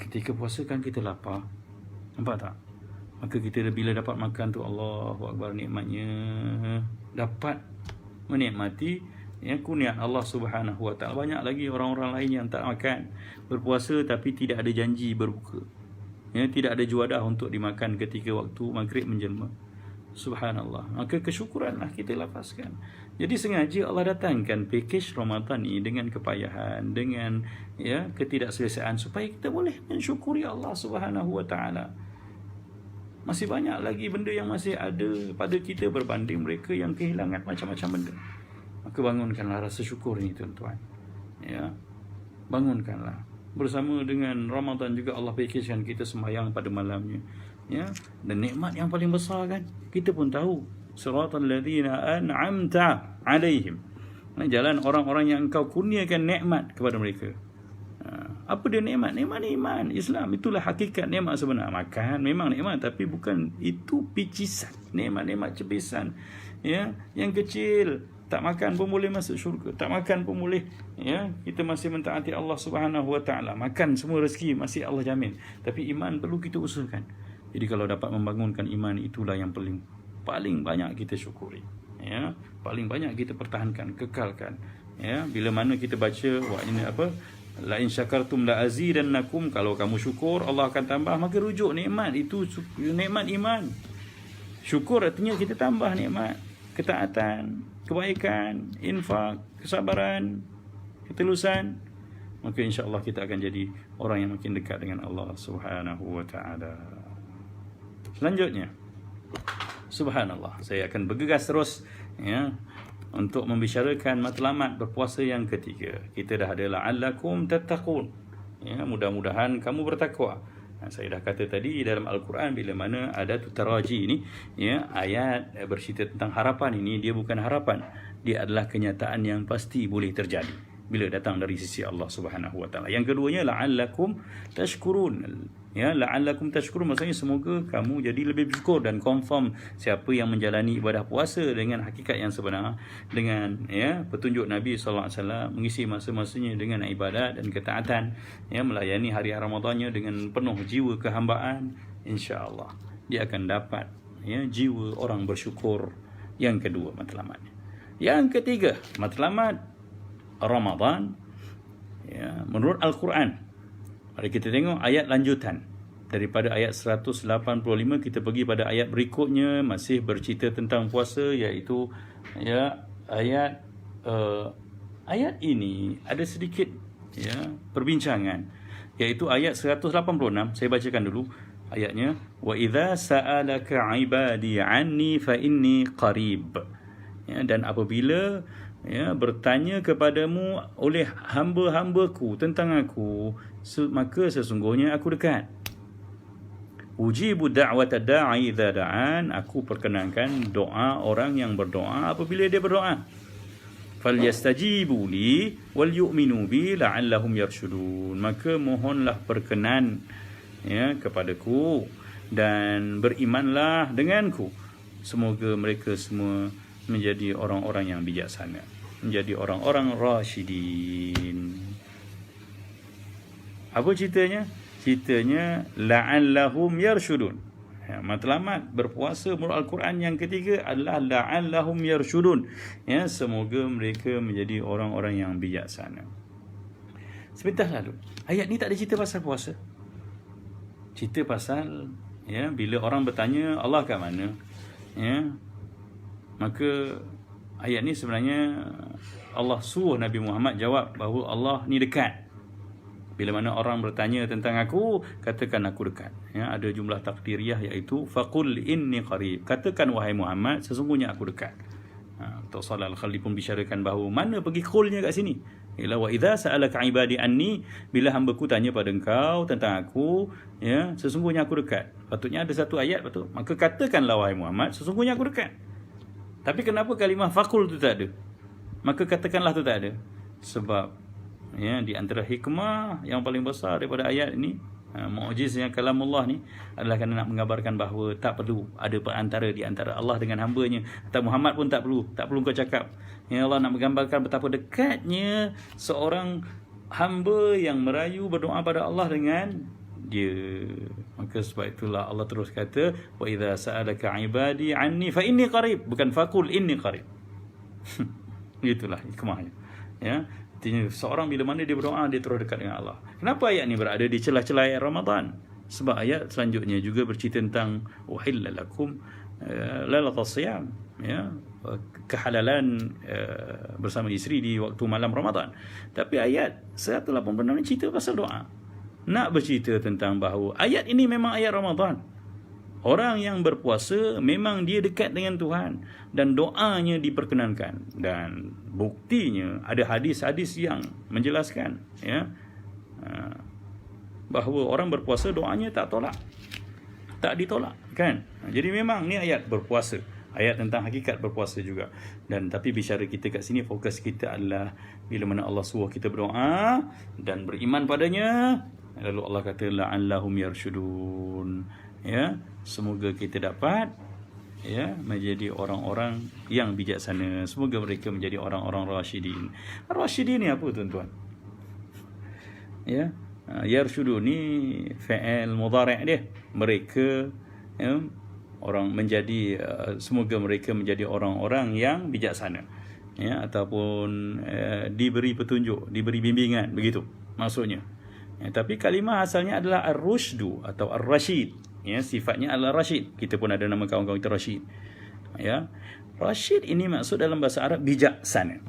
ketika puasa kan kita lapar, nampak tak? Maka kita bila dapat makan tu, Allahu Akbar, nikmatnya dapat menikmati kurniaan Allah Subhanahu wa taala. Banyak lagi orang-orang lain yang tak makan, berpuasa tapi tidak ada janji berbuka, tidak ada juadah untuk dimakan ketika waktu maghrib menjelma. Subhanallah. Maka kesyukuranlah kita lapaskan. Jadi sengaja Allah datangkan pakej Ramadan ni dengan kepayahan, dengan ketidakselesaan, supaya kita boleh mensyukuri Allah Subhanahu wa taala. Masih banyak lagi benda yang masih ada pada kita berbanding mereka yang kehilangan macam-macam benda. Maka bangunkanlah rasa syukur ni, tuan-tuan. Bangunkanlah. Bersama dengan Ramadan juga Allah pakejkan kita sembahyang pada malamnya. Dan nikmat yang paling besar kan, kita pun tahu, siratal ladzina an'amta alaihim, jalan orang-orang yang engkau kurniakan nikmat kepada mereka. Apa dia nikmat? Nikmat iman Islam. Itulah hakikat nikmat sebenar. Makan memang nikmat, tapi bukan itu picisan. Nikmat-nikmat cebisan yang kecil. Tak makan pun boleh masuk syurga, tak makan pun boleh kita masih mentaati Allah Subhanahu wa taala. Makan semua rezeki masih Allah jamin, tapi iman perlu kita usahakan. Jadi kalau dapat membangunkan iman, itulah yang paling banyak kita syukuri, paling banyak kita pertahankan, kekalkan. Bila mana kita baca la in syakartum la azidannakum, kalau kamu syukur Allah akan tambah, maka rujuk nikmat itu nikmat iman. Syukur artinya kita tambah nikmat, ketaatan, kebaikan, infak, kesabaran, ketulusan. Maka insya-Allah kita akan jadi orang yang makin dekat dengan Allah Subhanahu wa taala. Selanjutnya, subhanallah, saya akan bergegas terus untuk membicarakan matlamat berpuasa yang ketiga. Kita dah ada la'allakum tattaqun, mudah-mudahan kamu bertakwa. Saya dah kata tadi dalam Al-Quran, bila mana ada taraji ni, ayat bercerita tentang harapan ini, dia bukan harapan, dia adalah kenyataan yang pasti boleh terjadi bila datang dari sisi Allah Subhanahu wa taala. Yang keduanya la'allakum tashkurun. La'allakum tashkurun maksudnya semoga kamu jadi lebih bersyukur dan confirm siapa yang menjalani ibadah puasa dengan hakikat yang sebenar, dengan petunjuk Nabi sallallahu alaihi wasallam, mengisi masa-masanya dengan ibadat dan ketaatan, melayani hari Ramadannya dengan penuh jiwa kehambaan, insya-Allah dia akan dapat jiwa orang bersyukur. Yang kedua matlamatnya. Yang ketiga matlamat Ramadan menurut Al-Quran. Mari kita tengok ayat lanjutan daripada ayat 185. Kita pergi pada ayat berikutnya, masih bercerita tentang puasa, iaitu ayat ini ada sedikit perbincangan, iaitu ayat 186. Saya bacakan dulu ayatnya. Wa idza sa'alaka 'ibadi 'anni fa inni qarib. Dan apabila bertanya kepadamu oleh hamba-hambaku tentang aku, maka sesungguhnya aku dekat. Ujibu da'wata da'i idza da'an, aku perkenankan doa orang yang berdoa apabila dia berdoa. Falyastajibu li wal yu'minu bi la'allahum yarshudun, maka mohonlah perkenan kepadaku dan berimanlah denganku, semoga mereka semua menjadi orang-orang yang bijaksana, menjadi orang-orang rasyidin. Apa ceritanya? Ceritanya la'allahum yarshudun. Matlamat berpuasa menurut Al-Quran yang ketiga adalah la'allahum yarshudun. Semoga mereka menjadi orang-orang yang bijaksana. sebentar lalu. Ayat ni tak ada cerita pasal puasa. Cerita pasal bila orang bertanya Allah kat mana, maka ayat ni sebenarnya Allah suruh Nabi Muhammad jawab bahawa Allah ni dekat. Bila mana orang bertanya tentang aku, katakan aku dekat. Ada jumlah takdiriyah iaitu faqul inni qarib. Katakan wahai Muhammad, sesungguhnya aku dekat. Tok Shalal Al-Khaldi pun bisyarakan bahawa mana pergi qulnya kat sini. Ialah wa idza sa'alaka ibadi anni, bila hamba-Ku tanya pada engkau tentang aku, sesungguhnya aku dekat. Patutnya ada satu ayat betul. Maka katakanlah wahai Muhammad, sesungguhnya aku dekat. Tapi kenapa kalimah faqul tu tak ada? Maka katakanlah tu tak ada. Sebab di antara hikmah yang paling besar daripada ayat ini, mukjizatnya kalamullah ni adalah kerana nak mengabarkan bahawa tak perlu ada perantara di antara Allah dengan hamba-Nya. Atau Muhammad pun tak perlu kau cakap. Allah nak menggambarkan betapa dekatnya seorang hamba yang merayu berdoa pada Allah dengan dia. Maka sebab itulah Allah terus kata wa idza sa'alaka ibadi anni fa inni qarib, bukan faqul inni qarib. Itulah hikmahnya. Artinya seorang bila mana dia berdoa, dia terus dekat dengan Allah. Kenapa ayat ni berada di celah-celah ayat Ramadan? Sebab ayat selanjutnya juga bercerita tentang uhilla lakum lailatul siyam, kehalalan bersama isteri di waktu malam Ramadan. Tapi ayat 186 ni cerita pasal doa. Nak bercerita tentang bahawa ayat ini memang ayat Ramadan. Orang yang berpuasa memang dia dekat dengan Tuhan dan doanya diperkenankan. Dan buktinya ada hadis-hadis yang menjelaskan bahawa orang berpuasa doanya tak ditolak kan. Jadi memang ni ayat berpuasa, ayat tentang hakikat berpuasa juga. Dan tapi bicara kita kat sini, fokus kita adalah bila mana Allah suruh kita berdoa dan beriman padanya. Lalu Allah kata la'allahum yarshudun. Semoga kita dapat menjadi orang-orang yang bijaksana. Semoga mereka menjadi orang-orang rasyidin. Rasyidin ni apa tuan-tuan? Yarshudu ni fa'il mudhari' dia. Mereka orang menjadi semoga mereka menjadi orang-orang yang bijaksana, ataupun diberi petunjuk, diberi bimbingan, begitu maksudnya. Tapi kalimah asalnya adalah ar-rusydu atau ar-rasyid. Sifatnya adalah rasyid. Kita pun ada nama kawan-kawan kita rasyid. Rasyid ini maksud dalam bahasa Arab bijaksana.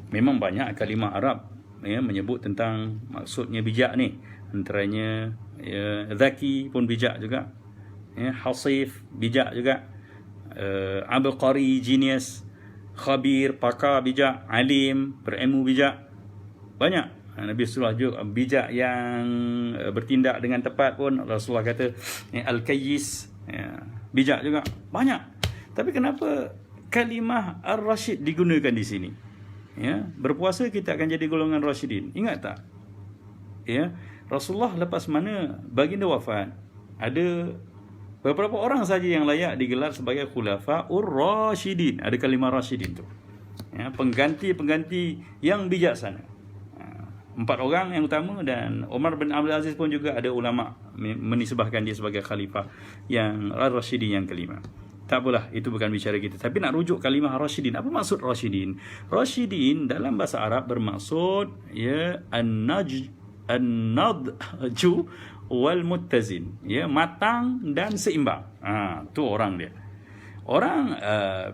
Memang banyak kalimah Arab menyebut tentang maksudnya bijak ni. Antaranya zaki pun bijak juga. Hasif bijak juga. Abqari genius, khabir pakar bijak, alim berilmu bijak. Banyak. Nabi Rasulullah juga bijak yang bertindak dengan tepat pun Rasulullah kata. Al-Kayyis bijak juga. Banyak. Tapi kenapa kalimah ar-rasyid digunakan di sini? Berpuasa kita akan jadi golongan rasyidin. Ingat tak? Rasulullah lepas mana baginda wafat, ada beberapa orang saja yang layak digelar sebagai khulafa'ur rasyidin. Ada kalimah rasyidin tu. Pengganti-pengganti yang bijaksana. 4 orang yang utama, dan Umar bin Abdul Aziz pun juga ada ulama menisbahkan dia sebagai khalifah yang ar-rasyidin yang kelima. Tak apalah, itu bukan bicara kita. Tapi nak rujuk kalimah rasyidin. Apa maksud rasyidin? Rasyidin dalam bahasa Arab bermaksud an-nadju wal muttazin, matang dan seimbang. Tu orang dia. Orang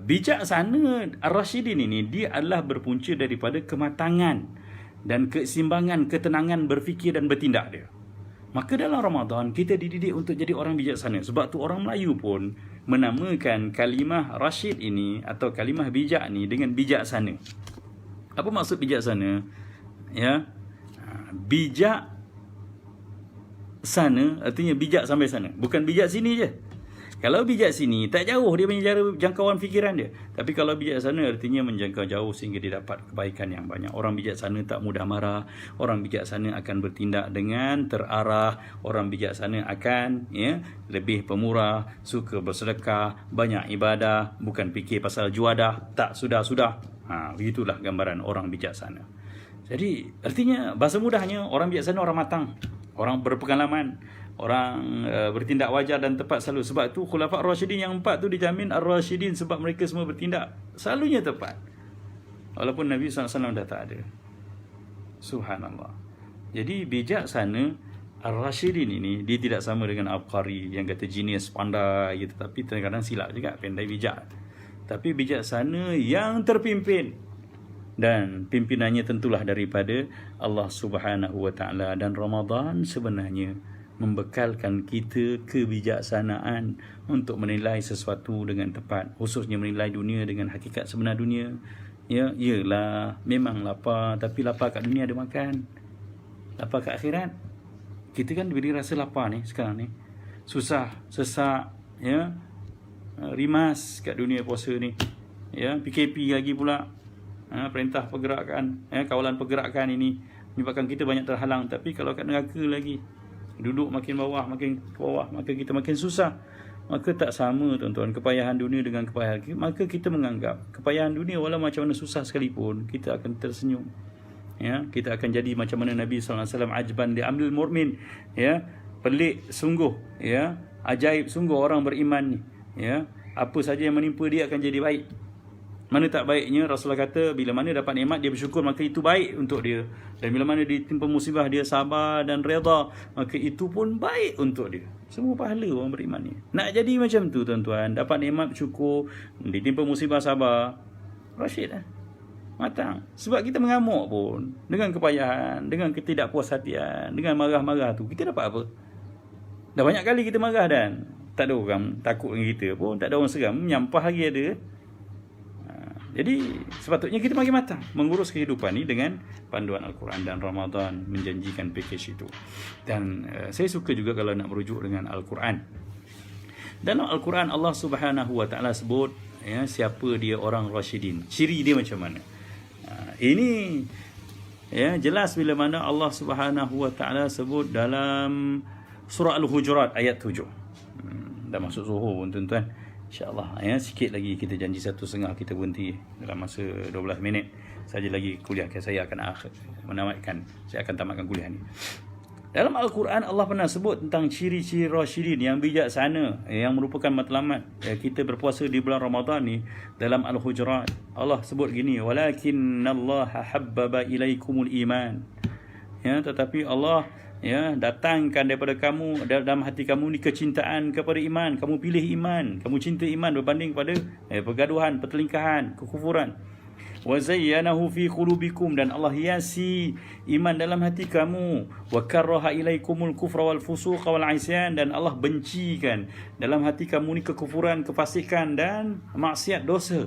bijaksana ar-rasyidin ini, dia adalah berpunca daripada kematangan dan keseimbangan, ketenangan berfikir dan bertindak dia. Maka dalam Ramadan kita dididik untuk jadi orang bijaksana. Sebab tu orang Melayu pun menamakan kalimah rasyid ini atau kalimah bijak ni dengan bijaksana. Apa maksud bijaksana? Bijak sana artinya bijak sampai sana, bukan bijak sini je. Kalau bijak sini, tak jauh dia punya jangkauan fikiran dia. Tapi kalau bijak sana, artinya menjangkau jauh sehingga dia dapat kebaikan yang banyak. Orang bijaksana tak mudah marah. Orang bijaksana akan bertindak dengan terarah. Orang bijaksana akan lebih pemurah, suka bersedekah, banyak ibadah, bukan fikir pasal juadah, tak sudah-sudah. Begitulah gambaran orang bijaksana. Jadi, artinya bahasa mudahnya, orang bijaksana orang matang, orang berpengalaman, orang bertindak wajar dan tepat selalu. Sebab tu khulafa'ur rasyidin yang 4 tu dijamin ar-rasyidin sebab mereka semua bertindak selalunya tepat. Walaupun Nabi SAW dah tak ada. Subhanallah. Jadi bijaksana Ar-Rasyidin ini dia tidak sama dengan Abqari yang kata genius, pandai gitu, tapi kadang-kadang silap juga, pandai bijak. Tapi bijaksana yang terpimpin, dan pimpinannya tentulah daripada Allah Subhanahu wa taala. Dan Ramadan sebenarnya membekalkan kita kebijaksanaan untuk menilai sesuatu dengan tepat, khususnya menilai dunia dengan hakikat sebenar dunia. Ya, iyalah memang lapar, tapi lapar kat dunia ada makan. Lapar kat akhirat, kita kan diberi rasa lapar ni sekarang ni, susah, sesak, ya, rimas kat dunia puasa ni, ya, PKP lagi pula, perintah pergerakan, kawalan pergerakan ini menyebabkan kita banyak terhalang. Tapi kalau kat neraka lagi, duduk makin bawah, makin ke bawah, maka kita makin susah. Maka tak sama tuan-tuan kepayahan dunia dengan kepayahan kita. Maka kita menganggap kepayahan dunia walau macam mana susah sekalipun, kita akan tersenyum. Ya, kita akan jadi macam mana Nabi SAW, ajban li amril mu'min, ya, pelik sungguh, ya, ajaib sungguh orang beriman ni, ya, apa saja yang menimpa dia akan jadi baik. Mana tak baiknya, Rasulullah kata bila mana dapat nikmat dia bersyukur, maka itu baik untuk dia. Dan bila mana ditimpa musibah dia sabar dan redha, maka itu pun baik untuk dia. Semua pahala orang beriman ni. Nak jadi macam tu tuan-tuan, dapat nikmat bersyukur, ditimpa musibah sabar, Rashid lah, matang. Sebab kita mengamuk pun dengan kepayahan, dengan ketidakpuashatian, dengan marah-marah tu, kita dapat apa? Dah banyak kali kita marah dan tak ada orang takut dengan kita pun, tak ada orang seram, menyampah lagi ada. Jadi sepatutnya kita makin matang mengurus kehidupan ni dengan panduan Al-Quran, dan Ramadan menjanjikan pakej itu. Dan saya suka juga kalau nak merujuk dengan Al-Quran. Dalam Al-Quran Allah Subhanahu wa taala sebut, ya, siapa dia orang Rasyidin, ciri dia macam mana. Ini, ya, jelas bila mana Allah Subhanahu wa taala sebut dalam surah Al-Hujurat ayat 7. Dah masuk zuhur pun tuan-tuan. InsyaAllah, ya, sikit lagi kita janji 1.5 kita berhenti dalam masa 12 minit saja lagi kuliah. Saya akan menamatkan, saya akan tamatkan kuliah ni. Dalam Al-Quran Allah pernah sebut tentang ciri-ciri Rasyidin yang bijaksana, yang merupakan matlamat kita berpuasa di bulan Ramadan ni. Dalam Al-Hujurat Allah sebut gini, walakinnallaha habbaba ilaikumul iman, ya, tetapi Allah, ya, datangkan daripada kamu, dalam hati kamu ni kecintaan kepada iman. Kamu pilih iman, kamu cinta iman berbanding pada pergaduhan, pertelingkahan, kekufuran. Wa zayyanahu fi qulubikum, dan Allah hiasi iman dalam hati kamu. Wa karaha ilaikumul kufra wal fusuqa wal isyan, dan Allah bencikan dalam hati kamu ni kekufuran, kefasikan dan maksiat, dosa.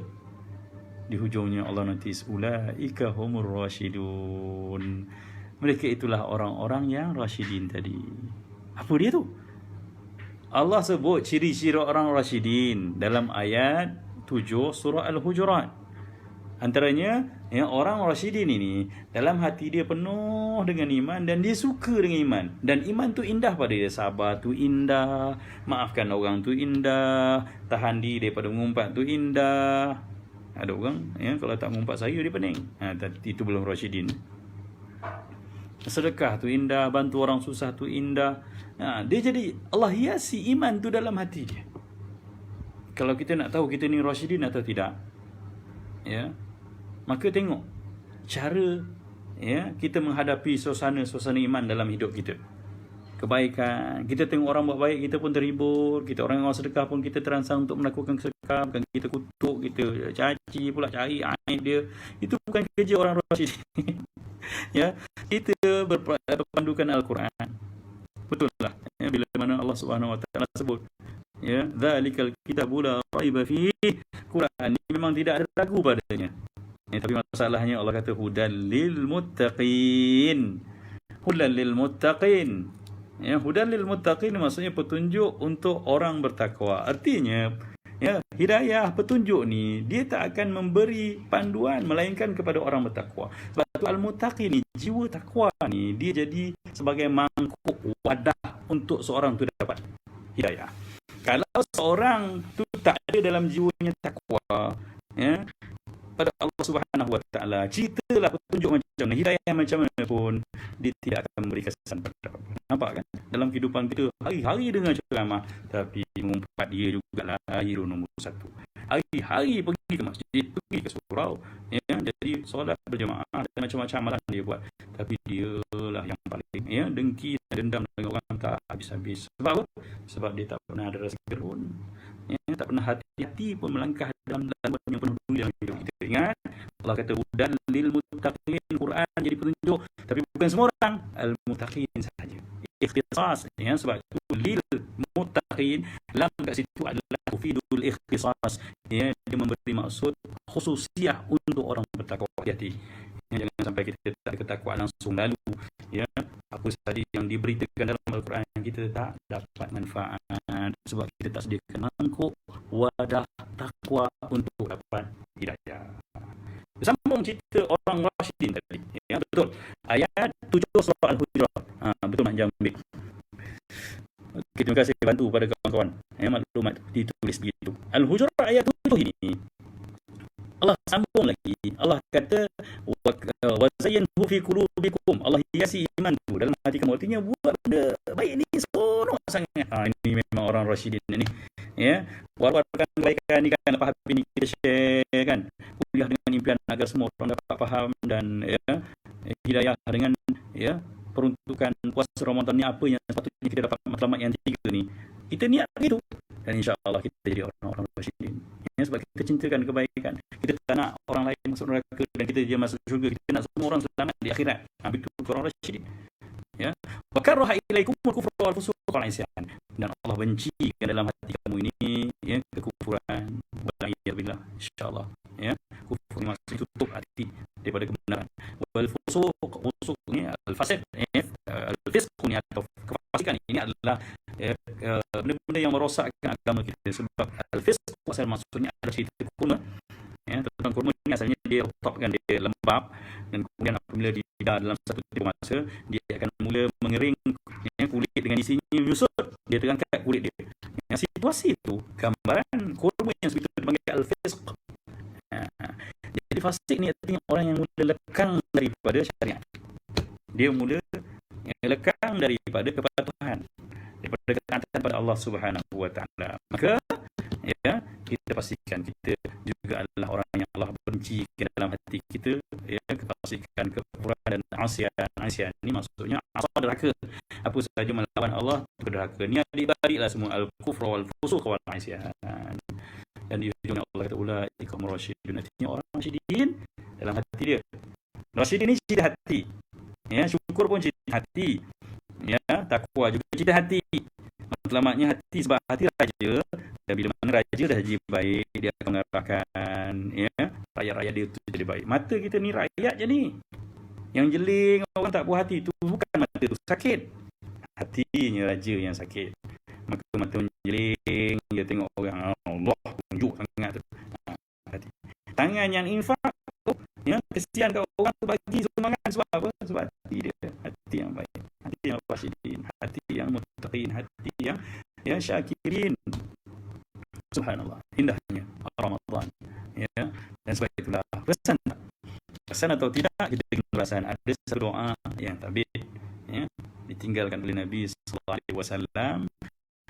Di hujungnya Allah nanti, ulaika humur rasyidun, mereka itulah orang-orang yang Rasyidin tadi. Apa dia tu? Allah sebut ciri-ciri orang Rasyidin dalam ayat 7 surah Al-Hujurat. Antaranya, ya, orang Rasyidin ini dalam hati dia penuh dengan iman, dan dia suka dengan iman. Dan iman tu indah pada dia. Sabar tu indah, maafkan orang tu indah, tahan diri daripada mengumpat tu indah. Ada orang, ya, kalau tak mengumpat saya dia pening. Itu belum Rasyidin. Sedekah tu indah, bantu orang susah tu indah. Dia jadi Allah hiasi iman tu dalam hati dia. Kalau kita nak tahu kita ni Rasyidin atau tidak, ya, maka tengok cara, ya, kita menghadapi suasana-suasana iman dalam hidup kita. Kebaikan, kita tengok orang buat baik, kita pun terhibur. Kita orang sedekah pun kita terangsang untuk melakukan sedekah. Bukan kita kutuk, kita caci pula, cari aib dia. Itu bukan kerja orang Rasyidin. Ya, kita berpandukan Al-Quran. Betul lah, ya, bila mana Allah Subhanahu wa taala sebut, ya, dzalikal kitabu la raiba fihi, Quran ini memang tidak ada ragu padanya. Ya, tapi masalahnya Allah kata hudal lil muttaqin. Hudal lil muttaqin. Ya, hudal lil muttaqin maksudnya petunjuk untuk orang bertakwa. Artinya, ya, hidayah, petunjuk ni dia tak akan memberi panduan melainkan kepada orang bertakwa. Sebab tu al-muttaqi ni, jiwa takwa ni, dia jadi sebagai mangkuk wadah untuk seorang tu dapat hidayah. Kalau seorang tu tak ada dalam jiwanya takwa, ya, pada Allah Subhanahu wa taala, ceritalah petunjuk macam mana, hidayah macam mana pun, dia tidak akan memberi kesan pada apa. Nampak kan? Dalam kehidupan kita, hari-hari dengar ceramah, tapi mengumpat dia jugalah hero nombor 1. Hari-hari pergi ke masjid, pergi ke surau, ya, jadi solat berjemaah dan macam-macam amalan dia buat. tapi dia lah yang paling dengki dan dendam dengan orang tak habis-habis. Sebab apa? Sebab dia tak pernah ada rasa gerun, tak pernah hati-hati pun melangkah dalam laluan yang penuh duri dalam hidup kita. Ingat, Allah kata hudan lil muttaqin, Quran jadi petunjuk, tapi bukan semua orang, al muttaqin sahaja. Ikhtisas, sebab itu lil muttaqin, lam kat situ adalah tufidul ikhtisas, dia memberi maksud khususiah untuk orang bertakwa hati. Jangan sampai kita tak ada ketakwaan langsung lalu, apa sahaja yang diberitakan dalam Al-Quran kita tak dapat manfaat sebab kita tak sediakan mangkuk wadah takwa untuk dapat hidayah. Sambung cerita orang Rasyidin tadi, betul, ayat 7 surah Al-Hujurat. Betul Mak Jambik. Okay, terima kasih bantu pada kawan-kawan, maklumat ditulis begitu. Al-Hujurat ayat 7 ini Allah sambung lagi. Allah kata wa zayyinhu fi qulubikum, Allah hiasi iman tu dalam hati kamu. Artinya buat benda baik ni seronok sangat. Ini memang orang Rasyidin ni, war-warkan kebaikan ni kan, apa habis ni kita share kan, kuliah dengan impian agar semua orang dapat faham dan hidayah dengan peruntukan puasa Ramadan ni apa yang sepatutnya kita dapat matlamat yang 3 ni. Kita niat begitu dan insya-Allah kita jadi orang-orang Rasyidin. Sebab kita cintakan kebaikan. Kita tak nak orang lain masuk neraka dan kita je masuk syurga. Kita nak semua orang selamat di akhirat. Itu orang Rasyidin. Wa karaha ilaikumul kufra wal fusuq wal isyan. Dan Allah bencikan dalam hati kamu ini kekufuran. Waliyadzubillah, insya-Allah. Kufur ni maksudnya tutup hati daripada kebenaran. Wal fusuq ni al-fasad, al-fisq ni atau kefasikan ini adalah benda-benda yang merosakkan agama kita. Sebab al-fisq asal maksudnya adalah cerita kurma. Tentang kurma ni asalnya dia rotapkan, dia lembab, dan kemudian apabila didar dalam satu tempoh masa, dia akan mula mengering, kulit dengan isinya menyusut, dia terangkat kulit dia. Situasi itu gambaran kurma yang sebetul dipanggil al-fisq. Jadi fasik ni artinya orang yang mula lekang daripada syariat. Dia mula lekang daripada kepatuhan, daripada ketaatan pada Allah Subhanahu wa taala. Maka kita pastikan kita juga adalah orang yang Allah benci ke dalam hati kita. Kita pastikan kekufuran dan asyan ni maksudnya asal derhaka. Apa sahaja melawan Allah itu derhaka. Ni adik-adiklah semua al-kufra wal fusuq wal asyan. Dan di ujungnya Allah kata ulaika murasyidun, artinya orang Rasyidin dalam hati dia. Rasyidin ni cerita hati. Syukur pun cerita hati. Takwa juga cerita hati. Selamatnya hati, sebab hati raja, dan bila mana raja dah jadi baik, dia akan mengarahkan rakyat-rakyat dia tu jadi baik. Mata kita ni rakyat je ni, yang jeling orang tak puas hati tu bukan mata tu sakit, hatinya raja yang sakit. Maka mata menjeling, dia tengok orang, Allah tunjuk sangat tu, hati. Tangan yang infak tu, kesian kat orang tu, bagi sumbangan, sebab apa? Sebab hati dia, hati yang baik, hati yang rasyidin, hati yang muttaqin, hati yang syakirin. Subhanallah, indahnya Ramadan. Dan sebab itulah pesan atau tidak, kita kena perasan ada satu doa yang tabik ditinggalkan oleh Nabi sallallahu alaihi wasallam.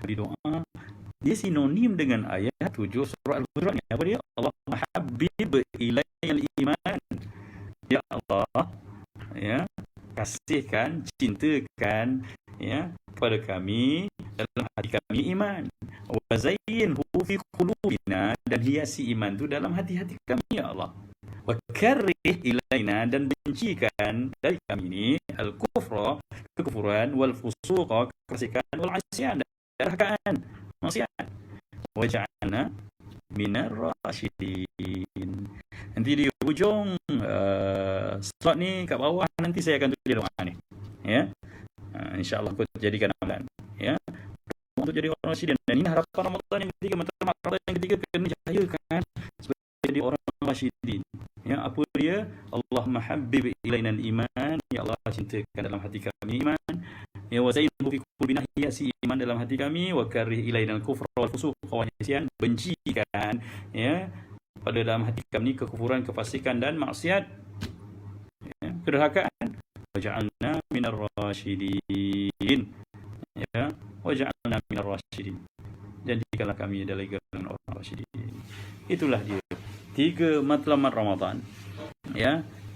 Di doa dia sinonim dengan ayat 7 surah Al-Hujurat ni. Apa dia? Allahumma habib ilayal iman. Ya Allah, kasihkan, cintakan kepada kami, dalam hati kami iman. Wa zayyinhu fi qulubina, dan hiasi iman tu dalam hati-hati kami ya Allah. Wa karrih ilaina, dan bencikan dari kami ini al-kufra, kekufuran, wal fusuqa, kefasikan, wal asyan, derhakaan, maksiat. Waj'alna minar rasyidin. Nanti di hujung slot ni kat bawah nanti saya akan tulis doa ni. InsyaAllah aku jadikan amalan. Untuk jadi orang Rasyidin. Dan ini harapan Ramadan yang ketiga. Ramadan yang ketiga kena cahayakan sebagai jadi orang Rasyidin. Apa dia? Allahumma habbib ilainal iman. Ya Allah, cintakan dalam hati kami iman. Wa zayyinhu fi qulubina, hiasi iman dalam hati kami. Wa karrih ilainal kufra wal fusuq wal isyan, bencikan pada dalam hati kami kekufuran, kefasikan dan maksiat, kedurhakaan. Waj'alna minar rasyidin. Waj'alna minar rasyidin. Dan jadikanlah kami adalah golongan orang rasyidin. Itulah dia 3 matlamat Ramadan.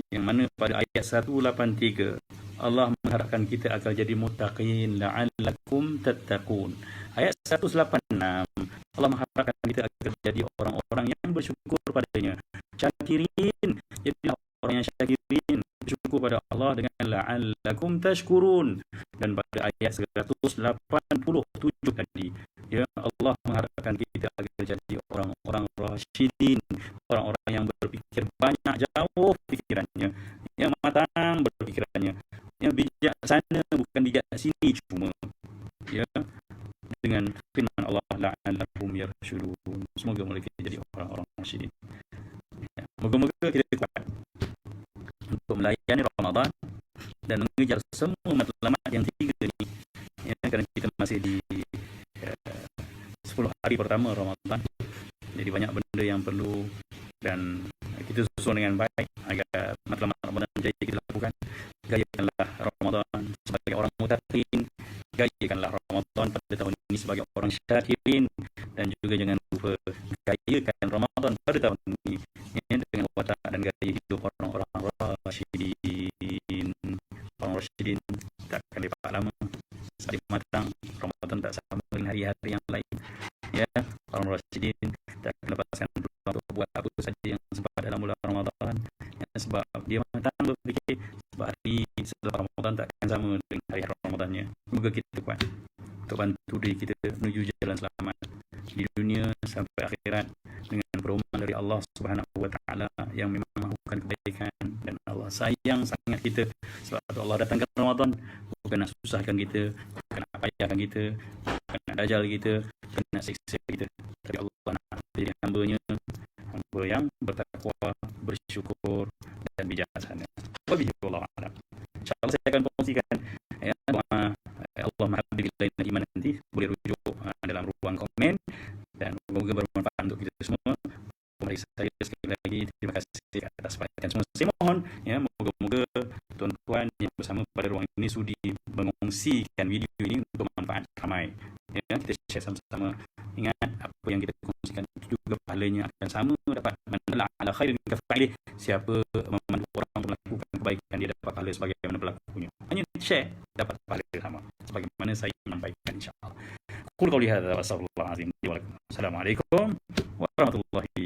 yang mana pada ayat 183 Allah mengharapkan kita akan jadi muttaqin la'allakum tattaqun. Ayat 186 Allah mengharapkan kita akan jadi orang-orang yang bersyukur padanya. Syakirin, jadi orang yang syakirin, bersyukur pada Allah dengan la'allakum tashkurun. Dan pada ayat 187 tadi, ya, Allah mengharapkan kita agar jadi orang-orang rasyidin, orang-orang yang berpikir banyak, jauh pikirannya, yang matang berpikirannya, yang bijaksana, bukan bijak sini cuma, ya, dengan firman Allah la'allahum yarshudun. Semoga mereka jadi orang-orang rasyidin. Ya, moga-moga kita kuat untuk melayani Ramadan dan mengejar semua matlamat yang 3 ni, ya, kerana kita masih di 10 hari pertama Ramadan. Jadi banyak benda yang perlu dan kita susun dengan baik agar matlamat Ramadan jaya kita lakukan. Gayakanlah Ramadan sebagai orang muttaqin, gayakanlah Ramadan pada tahun ini sebagai orang syakirin, dan juga jangan lupa gayakan Ramadan pada tahun ini, ya, dengan watak dan gaya hidup orang-orang rasyidin. Orang rasyidin tak akan lepak lama, saling matang. Ramadan tak sama dengan hari-hari yang lain, ya. Orang rasyidin tak akan lepaskan peluang untuk buat apa saja yang sempat dalam bulan Ramadan, ya, sebab dia matang berfikir, sebab hari setelah Ramadan tak akan sama dengan hari Ramadannya. Semoga kita kuat untuk bantu diri kita menuju jalan selamat di dunia sampai akhirat dengan permohonan dari Allah Subhanahu wa taala yang memang mahukan kebaikan, dan Allah sayang sangat kita. Sebab tu Allah datangkan Ramadan bukan nak susahkan kita, bukan nak payahkan kita, bukan nak dajal kita, bukan nak siksa kita, tapi Allah nak jadi hamba-Nya, hamba yang bertakwa, bersyukur dan bijaksana. Wabillahi a'lam. InsyaAllah saya akan kongsikan, ya, doa Allah mahabbi lain iman nanti boleh rujuk dalam ruang komen, dan semoga bermanfaat untuk kita semua. Mari saya sekali lagi terima kasih atas perhatian semua. Saya mohon, ya, moga-moga tuan-tuan yang bersama pada ruang ini sudi mengongsikan video ini untuk manfaat ramai, ya, kita share sama-sama. Ingat, apa yang kita kongsikan itu juga pahalanya akan sama dapat. Man ala khairin kafa'ilih, siapa memandu orang untuk melakukan kebaikan, dia dapat pahala sebagaimana pelakunya. Hanya share dapat pahala sama sebagaimana saya menyampaikan, insya-Allah. Qul qouli hadza wa astaghfirullahal azim li wa lakum. Assalamualaikum warahmatullahi